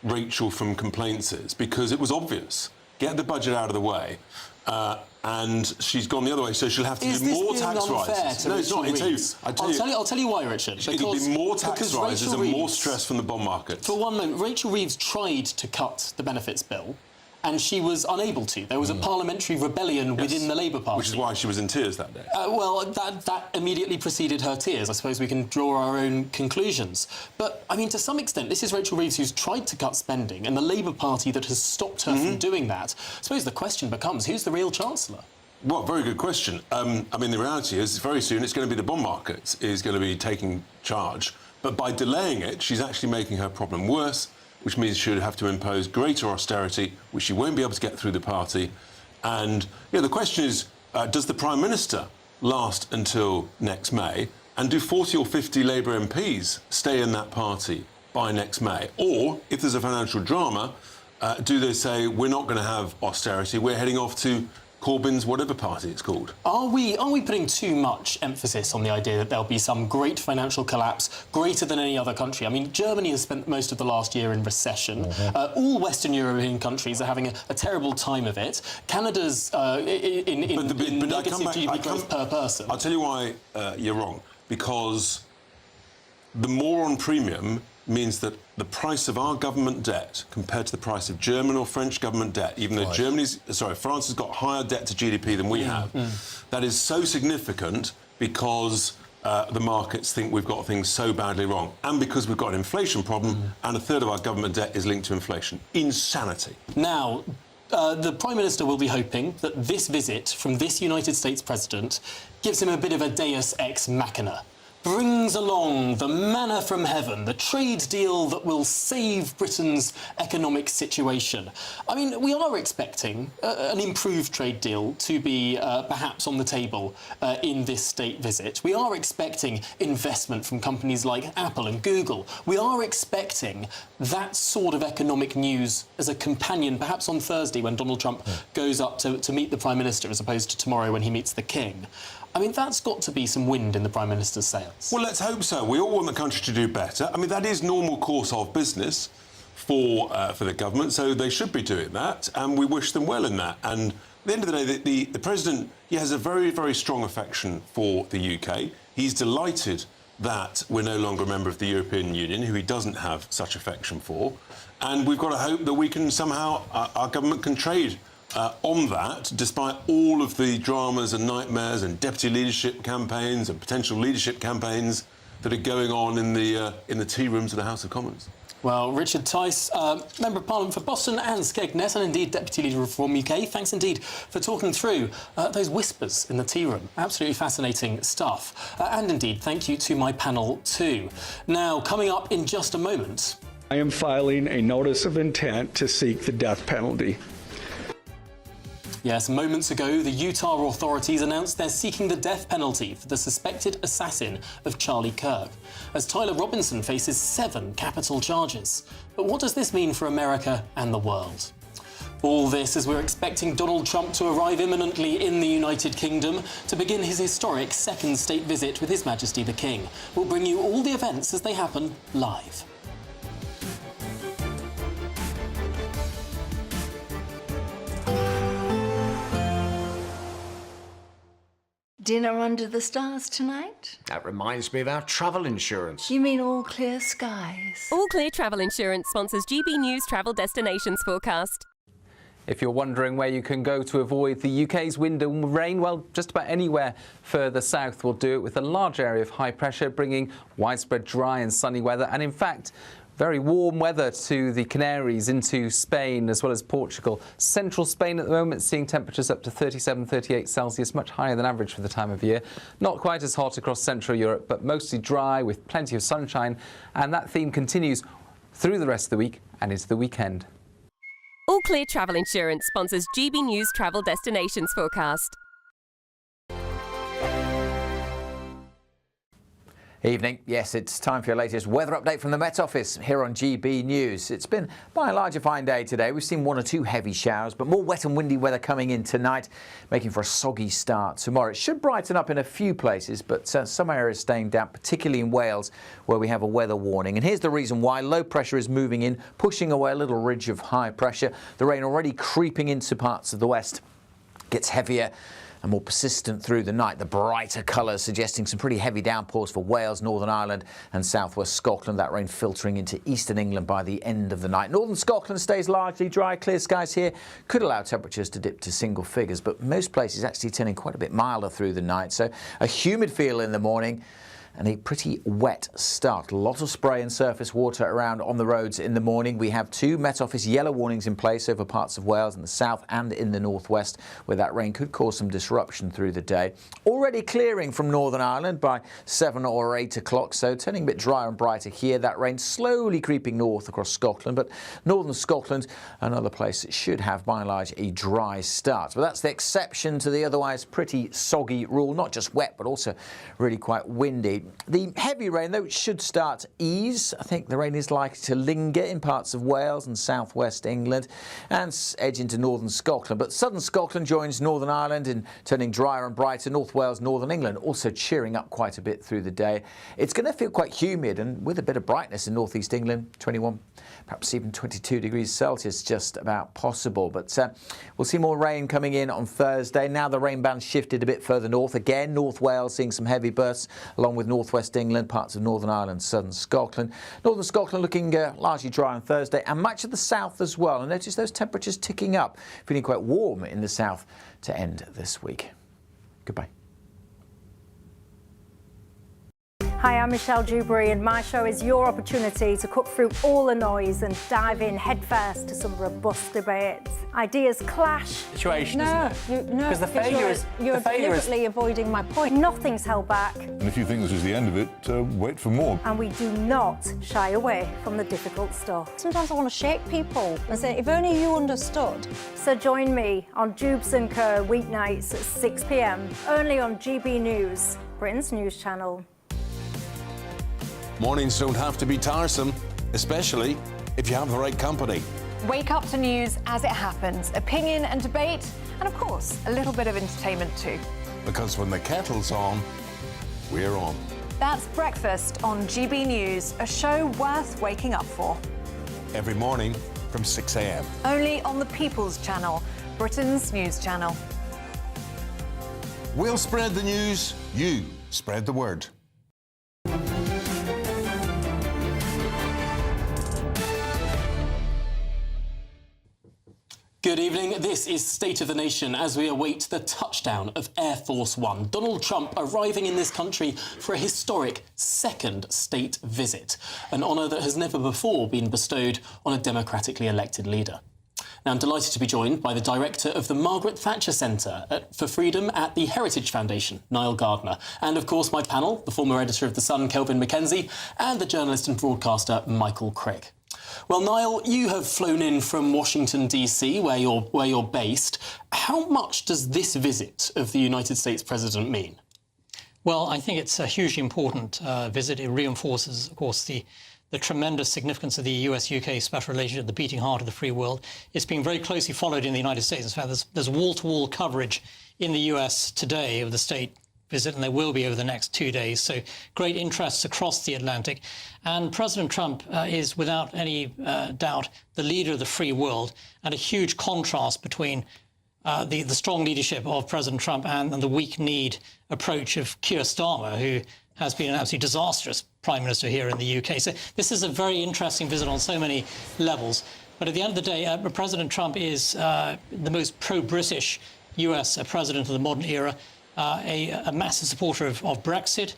Rachel from Complaints is, because it was obvious. Get the budget out of the way. And she's gone the other way, so she'll have to do more tax rises. No, it's not. I'll tell you why, Richard. It'll be more tax rises and more stress from the bond market. For one moment, Rachel Reeves tried to cut the benefits bill, and she was unable to. There was a parliamentary rebellion within the Labour Party. Which is why she was in tears that day. Well, that immediately preceded her tears. I suppose we can draw our own conclusions. But, I mean, to some extent, this is Rachel Reeves who's tried to cut spending, and the Labour Party that has stopped her from doing that. I suppose the question becomes, who's the real Chancellor? Well, very good question. I mean, the reality is, very soon it's going to be the bond market is going to be taking charge. But by delaying it, she's actually making her problem worse, which means she'll have to impose greater austerity, which she won't be able to get through the party. And the question is, does the Prime Minister last until next May? And do 40 or 50 Labour MPs stay in that party by next May? Or, if there's a financial drama, do they say, we're not going to have austerity, we're heading off to Corbyn's whatever party it's called? Are we putting too much emphasis on the idea that there'll be some great financial collapse, greater than any other country? I mean, Germany has spent most of the last year in recession. All Western European countries are having a terrible time of it. Canada's in negative GDP growth per person. I'll tell you why you're wrong. Because the moron premium means that the price of our government debt compared to the price of German or French government debt, even though France has got higher debt to GDP than we have, that is so significant because the markets think we've got things so badly wrong, and because we've got an inflation problem, and a third of our government debt is linked to inflation. Insanity. Now, the Prime Minister will be hoping that this visit from this United States President gives him a bit of a deus ex machina. Brings along the manna from heaven, the trade deal that will save Britain's economic situation. I mean, we are expecting an improved trade deal to be perhaps on the table in this state visit. We are expecting investment from companies like Apple and Google. We are expecting that sort of economic news as a companion, perhaps on Thursday when Donald Trump goes up to meet the Prime Minister as opposed to tomorrow when he meets the King. I mean, that's got to be some wind in the Prime Minister's sails. Well, let's hope so. We all want the country to do better. I mean, that is normal course of business for the government, so they should be doing that, and we wish them well in that. And at the end of the day, the President, he has a very, very strong affection for the UK. He's delighted that we're no longer a member of the European Union, who he doesn't have such affection for. And we've got to hope that we can somehow, our government can trade on that, despite all of the dramas and nightmares and deputy leadership campaigns and potential leadership campaigns that are going on in the tea rooms of the House of Commons. Well, Richard Tice, Member of Parliament for Boston and Skegness, and indeed Deputy Leader of Reform UK, thanks indeed for talking through those whispers in the tea room. Absolutely fascinating stuff. And indeed, thank you to my panel too. Now, coming up in just a moment... I am filing a notice of intent to seek the death penalty. Yes, moments ago, the Utah authorities announced they're seeking the death penalty for the suspected assassin of Charlie Kirk, as Tyler Robinson faces 7 capital charges. But what does this mean for America and the world? All this as we're expecting Donald Trump to arrive imminently in the United Kingdom to begin his historic second state visit with His Majesty the King. We'll bring you all the events as they happen live. Dinner under the stars tonight? That reminds me of our travel insurance. You mean all clear skies? All Clear Travel Insurance sponsors GBNews Travel Destinations Forecast. If you're wondering where you can go to avoid the UK's wind and rain, well, just about anywhere further south will do it, with a large area of high pressure bringing widespread dry and sunny weather, and in fact very warm weather to the Canaries, into Spain as well as Portugal. Central Spain at the moment seeing temperatures up to 37, 38 Celsius, much higher than average for the time of year. Not quite as hot across Central Europe, but mostly dry with plenty of sunshine, and that theme continues through the rest of the week and into the weekend. All Clear Travel Insurance sponsors GBNews Travel Destinations Forecast. Evening. Yes, it's time for your latest weather update from the Met Office here on GB News. It's been by and large a fine day today. We've seen 1 or 2 heavy showers, but more wet and windy weather coming in tonight, making for a soggy start tomorrow. It should brighten up in a few places, but some areas staying damp, particularly in Wales, where we have a weather warning. And here's the reason why. Low pressure is moving in, pushing away a little ridge of high pressure. The rain already creeping into parts of the west. Gets heavier and more persistent through the night. The brighter colours suggesting some pretty heavy downpours for Wales, Northern Ireland and southwest Scotland. That rain filtering into eastern England by the end of the night. Northern Scotland stays largely dry. Clear skies here could allow temperatures to dip to single figures, but most places actually turning quite a bit milder through the night. So a humid feel in the morning and a pretty wet start. A lot of spray and surface water around on the roads in the morning. We have 2 Met Office yellow warnings in place over parts of Wales in the south and in the northwest, where that rain could cause some disruption through the day. Already clearing from Northern Ireland by 7 or 8 o'clock, so turning a bit drier and brighter here. That rain slowly creeping north across Scotland, but northern Scotland, another place that should have by and large a dry start. But that's the exception to the otherwise pretty soggy rule. Not just wet, but also really quite windy. The heavy rain, though, should start to ease. I think the rain is likely to linger in parts of Wales and southwest England and edge into northern Scotland. But southern Scotland joins Northern Ireland in turning drier and brighter. North Wales, northern England also cheering up quite a bit through the day. It's going to feel quite humid, and with a bit of brightness in northeast England, 21, perhaps even 22 degrees Celsius, just about possible. But we'll see more rain coming in on Thursday. Now the rain band shifted a bit further north. Again, North Wales seeing some heavy bursts, along with northwest England, parts of Northern Ireland, southern Scotland. Northern Scotland looking largely dry on Thursday, and much of the south as well. And notice those temperatures ticking up, feeling quite warm in the south to end this week. Goodbye. Hi, I'm Michelle Dewberry, and my show is your opportunity to cut through all the noise and dive in headfirst to some robust debates. Ideas clash. Situation, No, isn't it? no, Because the because failure is- you're the failure is- deliberately avoiding my point. Nothing's held back, And if you think this is the end of it, wait for more. and we do not shy away from the difficult stuff. Sometimes I want to shake people and say, if only you understood. So join me on Jubes & Co. weeknights at 6 p.m, only on GB News, Britain's news channel. Mornings don't have to be tiresome, especially if you have the right company. Wake up to news as it happens, opinion and debate, and of course, a little bit of entertainment too. Because when the kettle's on, we're on. That's Breakfast on GB News, a show worth waking up for. Every morning from 6 a.m. Only on the People's Channel, Britain's news channel. We'll spread the news, you spread the word. Good evening. evening. This is State of the Nation as we await the touchdown of Air Force One. Donald Trump arriving in this country for a historic second state visit, an honour that has never before been bestowed on a democratically elected leader. Now, I'm delighted to be joined by the director of the Margaret Thatcher Centre for Freedom at the Heritage Foundation, Niall Gardner, and, of course, my panel, the former editor of The Sun, Kelvin Mackenzie, and the journalist and broadcaster, Michael Crick. Well, Niall, you have flown in from Washington, D.C., where you're based. How much does this visit of the United States President mean? Well, I think it's a hugely important visit. It reinforces, of course, the tremendous significance of the US-UK special relationship, the beating heart of the free world. It's been very closely followed in the United States. In fact, there's wall-to-wall coverage in the US today of the state visit, and there will be over the next 2 days. So great interests across the Atlantic. And President Trump is, without any doubt, the leader of the free world, and a huge contrast between the strong leadership of President Trump and the weak-kneed approach of Keir Starmer, who has been an absolutely disastrous Prime Minister here in the UK. So this is a very interesting visit on so many levels. But at the end of the day, President Trump is the most pro-British US president of the modern era, a massive supporter of Brexit,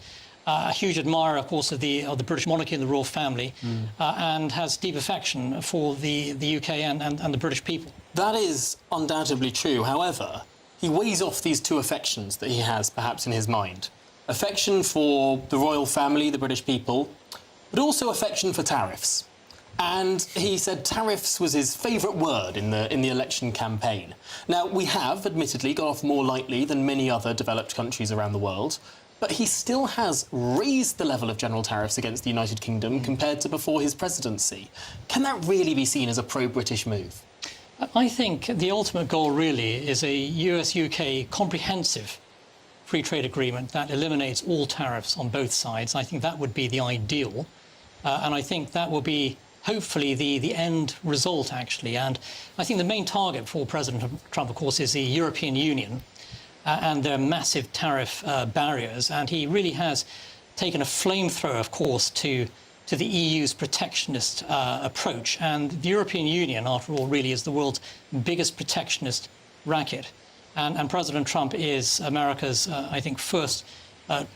a huge admirer, of course, of the British monarchy and the royal family, and has deep affection for the UK and the British people. That is undoubtedly true. However, he weighs off these two affections that he has, perhaps, in his mind. Affection for the royal family, the British people, but also affection for tariffs. And he said tariffs was his favourite word in the election campaign. Now, we have, admittedly, got off more lightly than many other developed countries around the world, but he still has raised the level of general tariffs against the United Kingdom compared to before his presidency. Can that really be seen as a pro-British move? I think the ultimate goal really is a US-UK comprehensive free trade agreement that eliminates all tariffs on both sides. I think that would be the ideal. And I think that will be hopefully the end result, actually. And I think the main target for President Trump, of course, is the European Union and their massive tariff barriers. And he really has taken a flamethrower, of course, to the EU's protectionist approach. And the European Union, after all, really is the world's biggest protectionist racket. And President Trump is America's, I think, first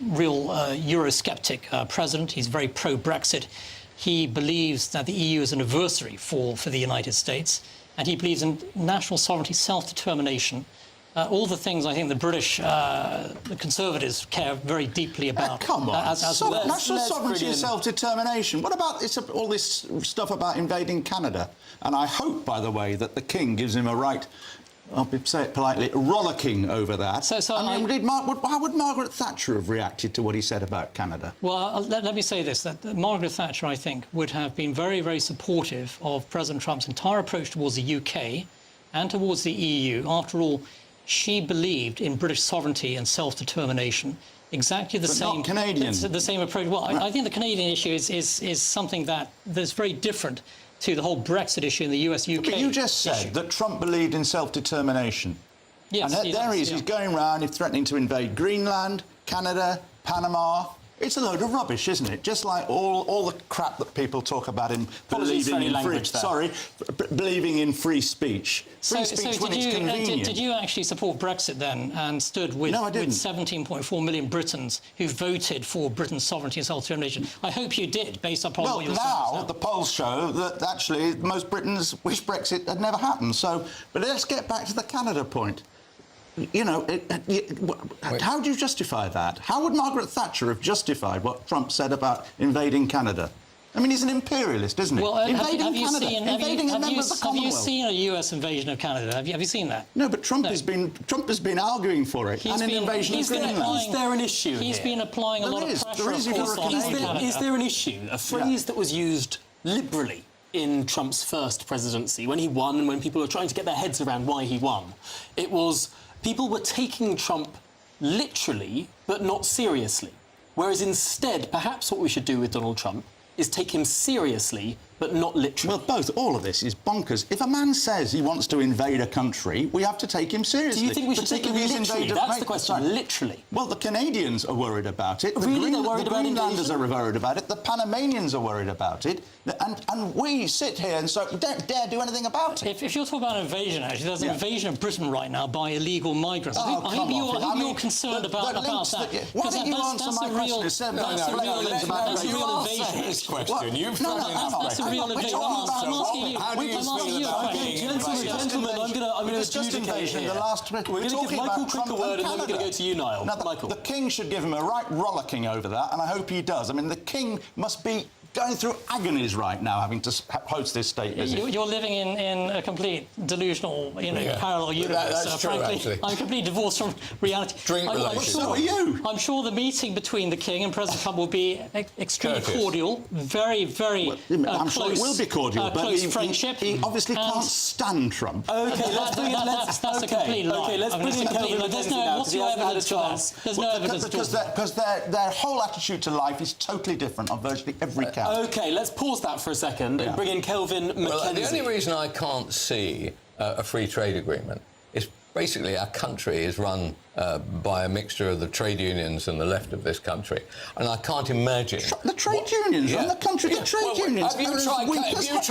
real Eurosceptic president. He's very pro-Brexit. He believes that the EU is an adversary for the United States, and he believes in national sovereignty, self-determination, all the things I think the British the Conservatives care very deeply about. Come on, national sovereignty and brilliant. self-determination. What about all this stuff about invading Canada? And I hope, by the way, that the King gives him a right, I'll say it politely, rollicking over that. How would Margaret Thatcher have reacted to what he said about Canada? Well, let me say this, that Margaret Thatcher, I think, would have been very, very supportive of President Trump's entire approach towards the UK and towards the EU. After all, she believed in British sovereignty and self-determination. Exactly the same. Not Canadian. The same approach. Well, I think the Canadian issue is something that's very different to the whole Brexit issue and the US-UK But you just said that Trump believed in self-determination. Yes, and there he is, he's going around, he's threatening to invade Greenland, Canada, Panama. It's a load of rubbish, isn't it? Just like all the crap that people talk about him believing in free speech. Free speech when it's convenient. Did you actually support Brexit then and stood with 17.4 million Britons who voted for Britain's sovereignty and self-determination? I hope you did, based upon what you're saying. Well, now the polls show that actually most Britons wish Brexit had never happened. So, but let's get back to the Canada point. You know, how do you justify that? How would Margaret Thatcher have justified what Trump said about invading Canada? I mean, he's an imperialist, isn't he? Well, invading Canada, invading a member of the Commonwealth. Have you seen a US invasion of Canada? Have you seen that? No, but Trump has been arguing for it. An invasion of Greenland. Is there an issue He's here? been applying a lot of pressure, of course, on Canada. Is there an issue? A phrase that was used liberally in Trump's first presidency, when he won and when people were trying to get their heads around why he won. It was people were taking Trump literally, but not seriously. Whereas instead, perhaps what we should do with Donald Trump is take him seriously, but not literally. Well, both. All of this is bonkers. If a man says he wants to invade a country, we have to take him seriously. Do you think we should take him Particularly if he's literally? invaded- That's the question. Literally. Well, the Canadians are worried about it. Really? They're worried the about Greenlanders invasion? are worried about it. The Panamanians are worried about it. And we sit here and so don't dare do anything about it. If you're talking about invasion, actually, there's an invasion of Britain right now by illegal migrants. I hope you're concerned about that. Why don't you answer my question? That's a real invasion. This question. You've That's a real invasion. I'm asking you. How do you feel about being Gentlemen, I'm going to adjudicate here. We're going to give Michael Crick a word and then we're going to go to you, Niall. Now, Michael. The King should give him a right rollicking over that, and I hope he does. I mean, the King must be going through agonies right now, having to host this state visit. You're living in a complete delusional, parallel universe. That's true, frankly, actually. I'm completely divorced from reality. So are you. I'm sure the meeting between the King and President Trump will be extremely cordial, very, very I'm close. sure it will be cordial, but close friendship. He obviously can't stand Trump. Okay, let's bring in. That's a complete lie. Okay, let's bring in Kelvin. There's no evidence for that. There's no evidence because their whole attitude to life is totally different on virtually every count. Okay, let's pause that for a second and bring in Kelvin McKenzie. Well, the only reason I can't see a free trade agreement is basically our country is run by a mixture of the trade unions and the left of this country, and I can't imagine the trade unions run the country. The trade unions. Have you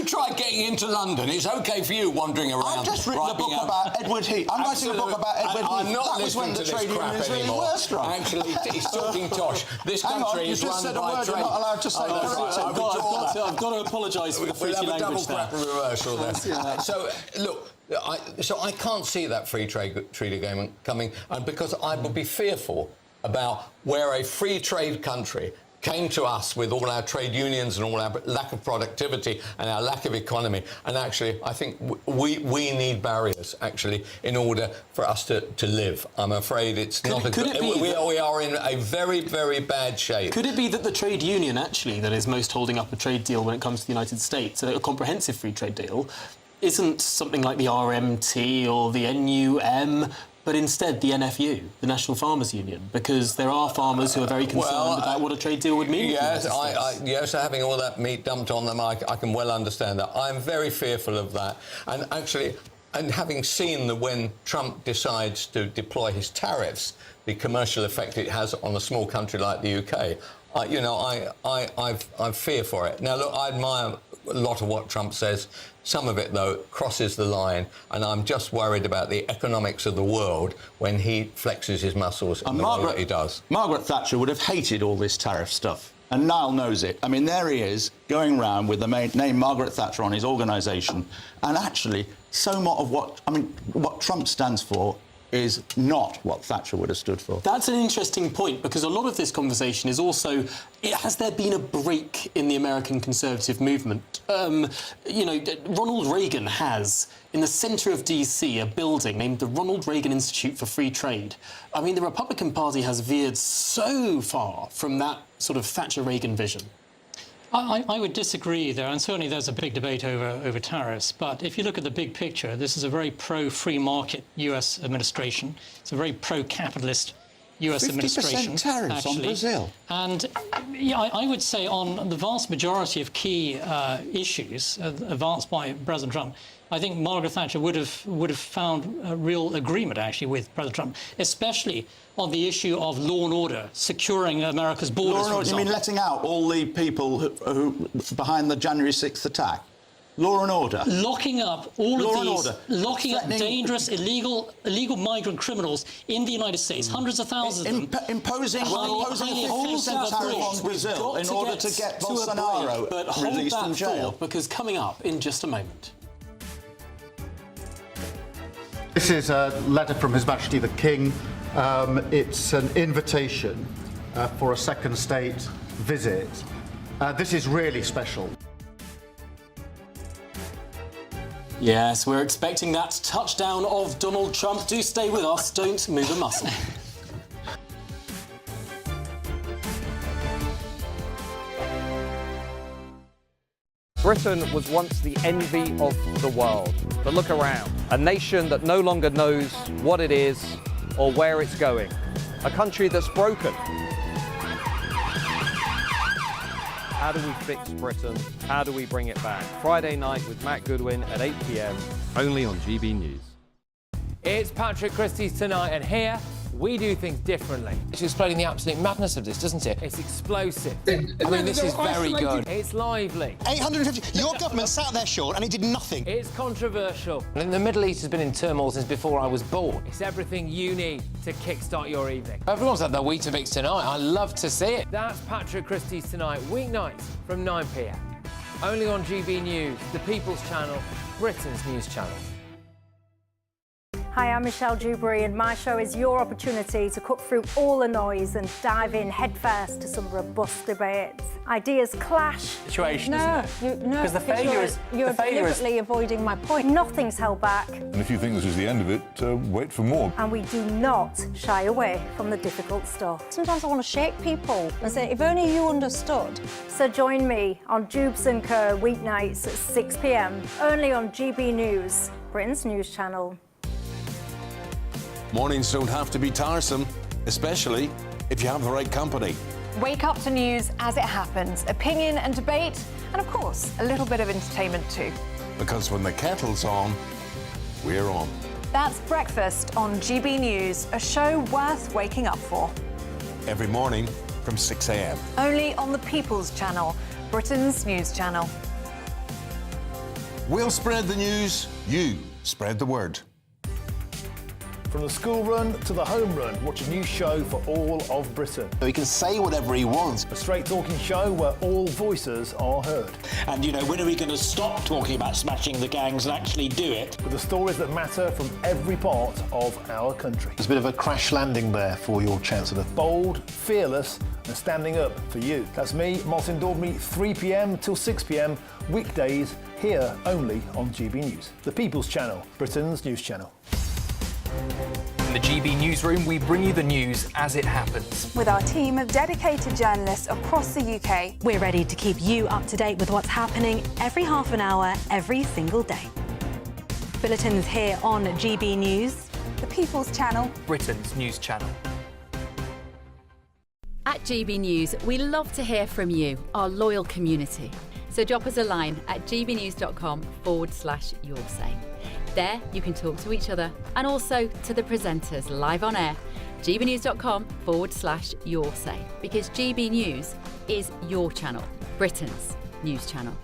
tried getting into London? It's okay for you wandering around. I've just written a book about Edward Heath. I'm writing a book about Edward Heath. I'm not that was when listening the to trade this crap unions really anymore. were strong. Actually, he's talking tosh. This country is run by trade. You're not allowed to say I've got to apologise for the freaky language there. We'll have a double crap reversal there. So, look, I can't see that free trade treaty agreement coming, and because I would be fearful about where a free trade country came to us with all our trade unions and all our lack of productivity and our lack of economy. And actually, I think we need barriers, actually, in order for us to live. I'm afraid it's not a good... We are in a very, very bad shape. Could it be that the trade union, actually, that is most holding up a trade deal when it comes to the United States, a comprehensive free trade deal, isn't something like the RMT or the NUM, but instead the NFU, the National Farmers Union, because there are farmers who are very concerned about what a trade deal would mean. Yes, having all that meat dumped on them, I can well understand that. I'm very fearful of that. And actually, and having seen that when Trump decides to deploy his tariffs, the commercial effect it has on a small country like the UK, I fear for it. Now, look, I admire a lot of what Trump says. Some of it, though, crosses the line, and I'm just worried about the economics of the world when he flexes his muscles in the way that he does. Margaret Thatcher would have hated all this tariff stuff, and Niall knows it. I mean, there he is, going round with the name Margaret Thatcher on his organisation, and actually, so much of what Trump stands for is not what Thatcher would have stood for. That's an interesting point, because a lot of this conversation is also, has there been a break in the American conservative movement? Ronald Reagan has, in the centre of DC, a building named the Ronald Reagan Institute for Free Trade. I mean, the Republican Party has veered so far from that sort of Thatcher-Reagan vision. I would disagree there, and certainly there's a big debate over tariffs. But if you look at the big picture, this is a very pro-free market US administration. It's a very pro-capitalist US administration. 50% tariffs actually. on Brazil. And I would say on the vast majority of key issues advanced by President Trump, I think Margaret Thatcher would have found a real agreement, actually, with President Trump, especially on the issue of law and order, securing America's borders, Law and order, you mean letting out all the people who behind the January 6th attack? Law and order. Locking up locking up dangerous, illegal migrant criminals in the United States, hundreds of thousands of them. Imposing a 50% tariff on Brazil in order to get Bolsonaro released from jail. Because coming up in just a moment. This is a letter from His Majesty the King. It's an invitation for a second state visit. This is really special. Yes, we're expecting that touchdown of Donald Trump. Do stay with us, don't move a muscle. Britain was once the envy of the world. But look around. A nation that no longer knows what it is or where it's going. A country that's broken. How do we fix Britain? How do we bring it back? Friday night with Matt Goodwin at 8 p.m, only on GB News. It's Patrick Christie's Tonight, and here we do things differently. It's explaining the absolute madness of this, doesn't it? It's explosive. I mean, this is very good. It's lively. 850. Your government sat there, Sean, and it did nothing. It's controversial. And the Middle East has been in turmoil since before I was born. It's everything you need to kickstart your evening. Everyone's had their Weetabix tonight. I love to see it. That's Patrick Christie's Tonight, weeknights from 9 p.m. Only on GB News, the People's Channel, Britain's news channel. Hi, I'm Michelle Dewberry, and my show is your opportunity to cut through all the noise and dive in headfirst to some robust debates. Ideas clash. Situation, no, isn't it? No, Because the failure is... You're deliberately avoiding my point. Nothing's held back. And if you think this is the end of it, wait for more. And we do not shy away from the difficult stuff. Sometimes I want to shake people and say, if only you understood. So join me on Jubes & Co. weeknights at 6 p.m, only on GB News, Britain's news channel. Mornings don't have to be tiresome, especially if you have the right company. Wake up to news as it happens, opinion and debate, and of course, a little bit of entertainment too. Because when the kettle's on, we're on. That's Breakfast on GB News, a show worth waking up for. Every morning from 6 a.m. Only on the People's Channel, Britain's news channel. We'll spread the news, you spread the word. From the school run to the home run, watch a new show for all of Britain. He can say whatever he wants. A straight talking show where all voices are heard. And, you know, when are we going to stop talking about smashing the gangs and actually do it? With the stories that matter from every part of our country. There's a bit of a crash landing there for your Chancellor. Bold, fearless and standing up for you. That's me, Martin Daubney, 3 p.m. till 6 p.m, weekdays, here only on GB News. The People's Channel, Britain's news channel. In the GB newsroom, we bring you the news as it happens. With our team of dedicated journalists across the UK, we're ready to keep you up to date with what's happening every half an hour, every single day. Bulletins here on GB News, the People's Channel, Britain's news channel. At GB News, we love to hear from you, our loyal community. So drop us a line at gbnews.com/yoursay. There, you can talk to each other and also to the presenters live on air. gbnews.com/yoursay, because GB News is your channel, Britain's news channel.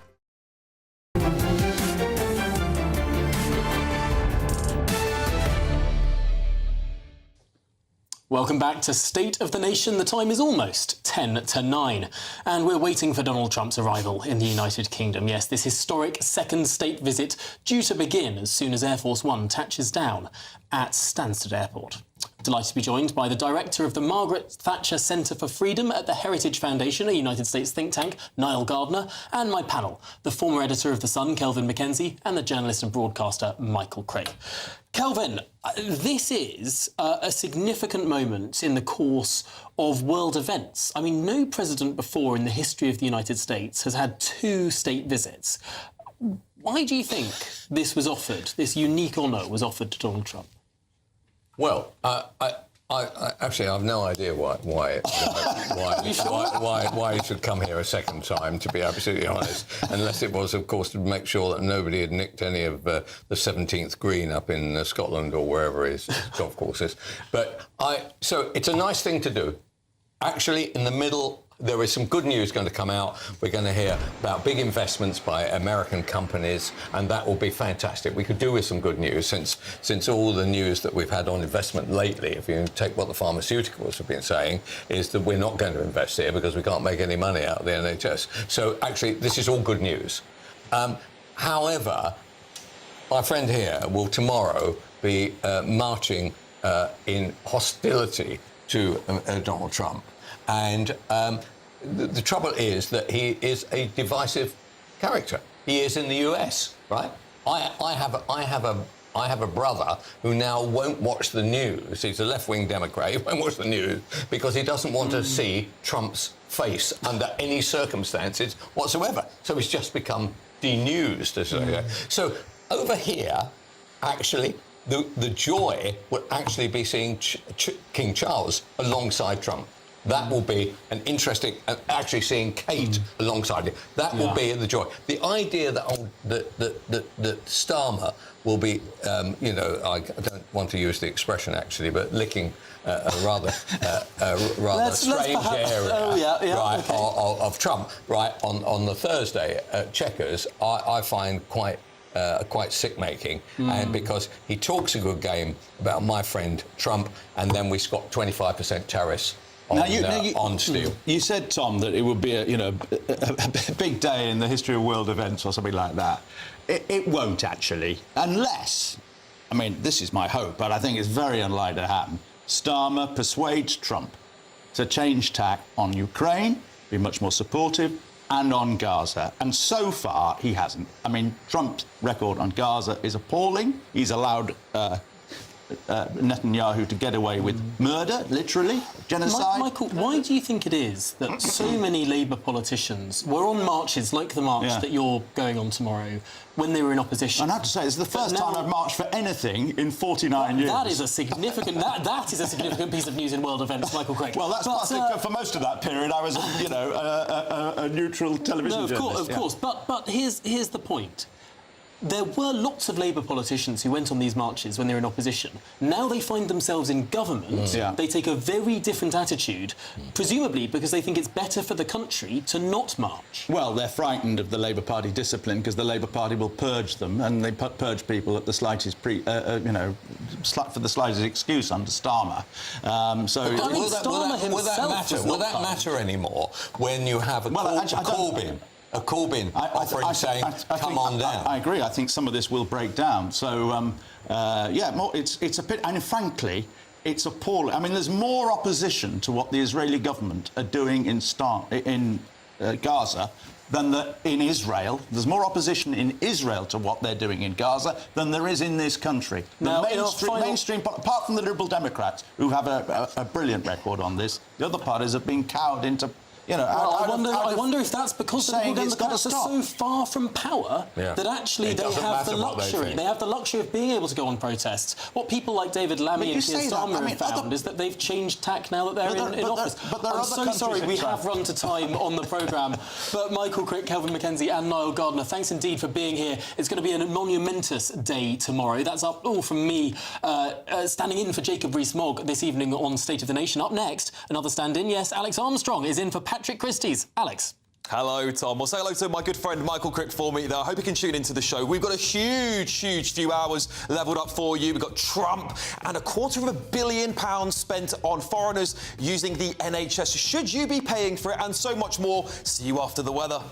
Welcome back to State of the Nation. The time is almost 10 to 9, and we're waiting for Donald Trump's arrival in the United Kingdom. Yes, this historic second state visit due to begin as soon as Air Force One touches down at Stansted Airport. Delighted to be joined by the director of the Margaret Thatcher Centre for Freedom at the Heritage Foundation, a United States think tank, Niall Gardner, and my panel, the former editor of The Sun, Kelvin Mackenzie, and the journalist and broadcaster, Michael Craig. Kelvin, this is a significant moment in the course of world events. I mean, no president before in the history of the United States has had 2 state visits. Why do you think this was offered, this unique honour was offered to Donald Trump? Well, I actually have no idea why he should come here a second time, to be absolutely honest, unless it was, of course, to make sure that nobody had nicked any of the 17th green up in Scotland or wherever his golf course is. But so it's a nice thing to do. Actually, in the middle, there is some good news going to come out. We're going to hear about big investments by American companies, and that will be fantastic. We could do with some good news since all the news that we've had on investment lately, if you take what the pharmaceuticals have been saying, is that we're not going to invest here because we can't make any money out of the NHS. So actually, this is all good news. However, my friend here will tomorrow be marching in hostility to Donald Trump. And the trouble is that he is a divisive character. He is in the US, right? I have a brother who now won't watch the news. He's a left-wing Democrat. He won't watch the news because he doesn't want to see Trump's face under any circumstances whatsoever. So he's just become denewsed, as they say. So over here, actually, the joy would actually be seeing King Charles alongside Trump. That will be an interesting, actually seeing Kate alongside it, that will be the joy. The idea that Starmer will be, you know, I don't want to use the expression actually, but licking a rather strange area of Trump, right, on the Thursday at Chequers, I find quite sick-making, and because he talks a good game about my friend Trump, and then we got 25% tariffs on steel. You said, Tom, that it would be a big day in the history of world events or something like that. It won't actually, unless, I mean, this is my hope, but I think it's very unlikely to happen. Starmer persuades Trump to change tack on Ukraine, be much more supportive, and on Gaza. And so far, he hasn't. I mean, Trump's record on Gaza is appalling. He's allowed Netanyahu to get away with murder, literally, genocide. Michael, why do you think it is that so many Labour politicians were on marches like the march that you're going on tomorrow when they were in opposition? And I have to say, it's the first time I've marched for anything in 49 years. That is a significant that is a significant piece of news in world events, Michael Craig. Well, that's for most of that period. I was, a neutral television journalist. Of course. But here's the point. There were lots of Labour politicians who went on these marches when they were in opposition. Now they find themselves in government. They take a very different attitude, presumably because they think it's better for the country to not march. Well, they're frightened of the Labour Party discipline because the Labour Party will purge them, and they purge people at the slightest, for the slightest excuse under Starmer. Will that matter anymore when you have a Corbyn offering saying, come on down? I agree. I think some of this will break down. So, it's a bit... And frankly, it's appalling. I mean, there's more opposition to what the Israeli government are doing in Gaza than in Israel. There's more opposition in Israel to what they're doing in Gaza than there is in this country. The mainstream, apart from the Liberal Democrats, who have a brilliant record on this, the other parties have been cowed into... I wonder if that's because the Liberal Democrats are so far from power that actually they have the luxury. They have the luxury of being able to go on protests. What people like David Lammy and Keir Starmer have found is that they've changed tack now that they're in office. I'm so sorry, we have run to time on the programme. But Michael Crick, Kelvin McKenzie and Niall Gardner, thanks indeed for being here. It's going to be a monumentous day tomorrow. That's all from me, standing in for Jacob Rees-Mogg this evening on State of the Nation. Up next, another stand-in. Yes, Alex Armstrong is in for Patrick Christie's. Alex. Hello, Tom. Well, say hello to my good friend Michael Crick for me, though. I hope you can tune into the show. We've got a huge few hours levelled up for you. We've got Trump and £250 million spent on foreigners using the NHS. Should you be paying for it? And so much more. See you after the weather.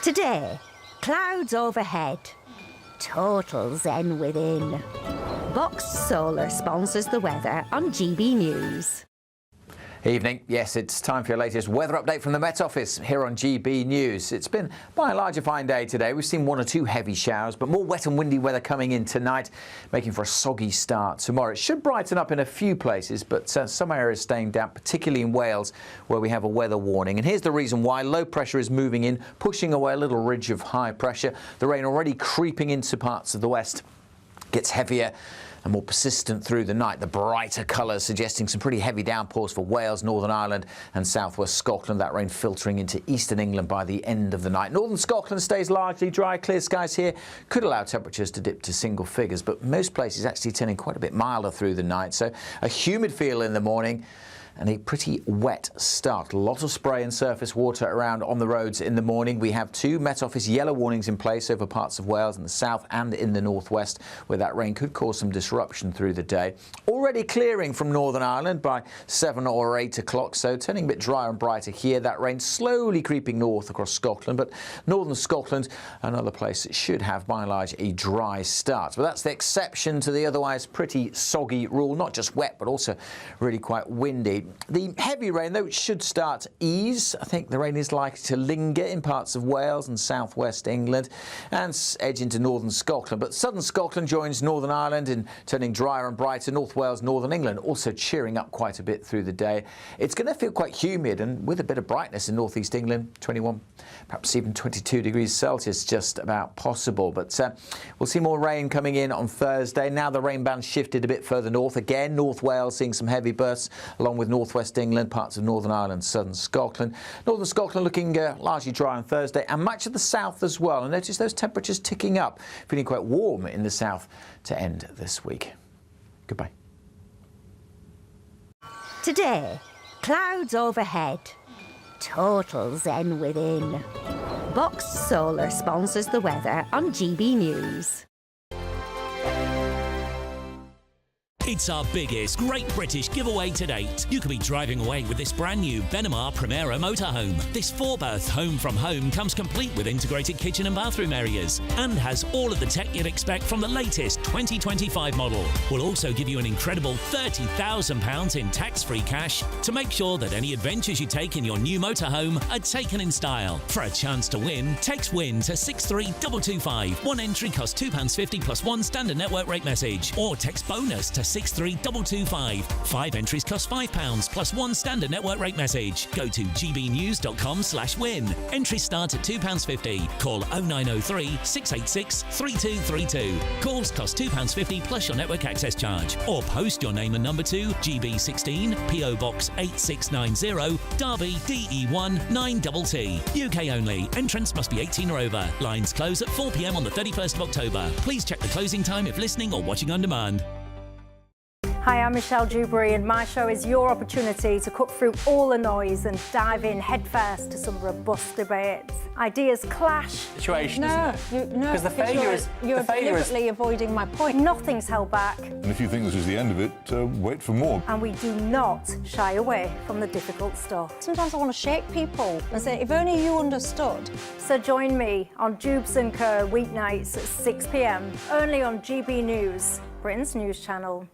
Today, clouds overhead. Total zen within. Box Solar sponsors the weather on GB News. Evening. Yes, it's time for your latest weather update from the Met Office here on GB News. It's been, by and large, a fine day today. We've seen one or two heavy showers, but more wet and windy weather coming in tonight, making for a soggy start tomorrow. It should brighten up in a few places, but some areas staying damp, particularly in Wales, where we have a weather warning. And here's the reason why. Low pressure is moving in, pushing away a little ridge of high pressure. The rain already creeping into parts of the west. Gets heavier and more persistent through the night. The brighter colours suggesting some pretty heavy downpours for Wales, Northern Ireland and southwest Scotland. That rain filtering into eastern England by the end of the night. Northern Scotland stays largely dry. Clear skies here could allow temperatures to dip to single figures, but most places actually turning quite a bit milder through the night. So a humid feel in the morning and a pretty wet start. A lot of spray and surface water around on the roads in the morning. We have two Met Office yellow warnings in place over parts of Wales in the south and in the northwest, where that rain could cause some disruption through the day. Already clearing from Northern Ireland by 7 or 8 o'clock, so turning a bit drier and brighter here. That rain slowly creeping north across Scotland, but northern Scotland, another place that should have, by and large, a dry start. But that's the exception to the otherwise pretty soggy rule. Not just wet, but also really quite windy. today. The heavy rain, though, should start to ease. I think the rain is likely to linger in parts of Wales and southwest England and edge into northern Scotland. But southern Scotland joins Northern Ireland in turning drier and brighter. North Wales, northern England also cheering up quite a bit through the day. It's going to feel quite humid and with a bit of brightness in northeast England, 21, perhaps even 22 degrees Celsius, just about possible. But we'll see more rain coming in on Thursday. Now the rain band shifted a bit further north. Again, North Wales seeing some heavy bursts, along with northwest England, parts of Northern Ireland, southern Scotland. Northern Scotland looking largely dry on Thursday, and much of the south as well. And notice those temperatures ticking up, feeling quite warm in the south to end this week. Goodbye. Today, clouds overhead. Total zen within. Boxed Solar sponsors the weather on GB News. It's our biggest Great British giveaway to date. You could be driving away with this brand new Benamar Primera motorhome. This 4-berth home from home comes complete with integrated kitchen and bathroom areas and has all of the tech you'd expect from the latest 2025 model. We'll also give you an incredible £30,000 in tax-free cash to make sure that any adventures you take in your new motorhome are taken in style. For a chance to win, text WIN to 63225. One entry costs £2.50 plus one standard network rate message, or text BONUS to 63225. 5 entries cost £5 plus one standard network rate message. Go to gbnews.com/win. Entries start at £2.50. Call 0903 686 3232. Calls cost £2.50 plus your network access charge. Or post your name and number to GB16 PO Box 8690 Derby DE1 9TT. UK only. Entrance must be 18 or over. Lines close at 4 p.m. on the 31st of October. Please check the closing time if listening or watching on demand. Hi, I'm Michelle Dewberry, and my show is your opportunity to cut through all the noise and dive in headfirst to some robust debates. Ideas clash. Situation, no, isn't it? No, because the failure is you're deliberately avoiding my point. Nothing's held back. And if you think this is the end of it, wait for more. And we do not shy away from the difficult stuff. Sometimes I want to shake people and say, if only you understood. So join me on Jubes & Kerr weeknights at 6 p.m. only on GB News, Britain's news channel.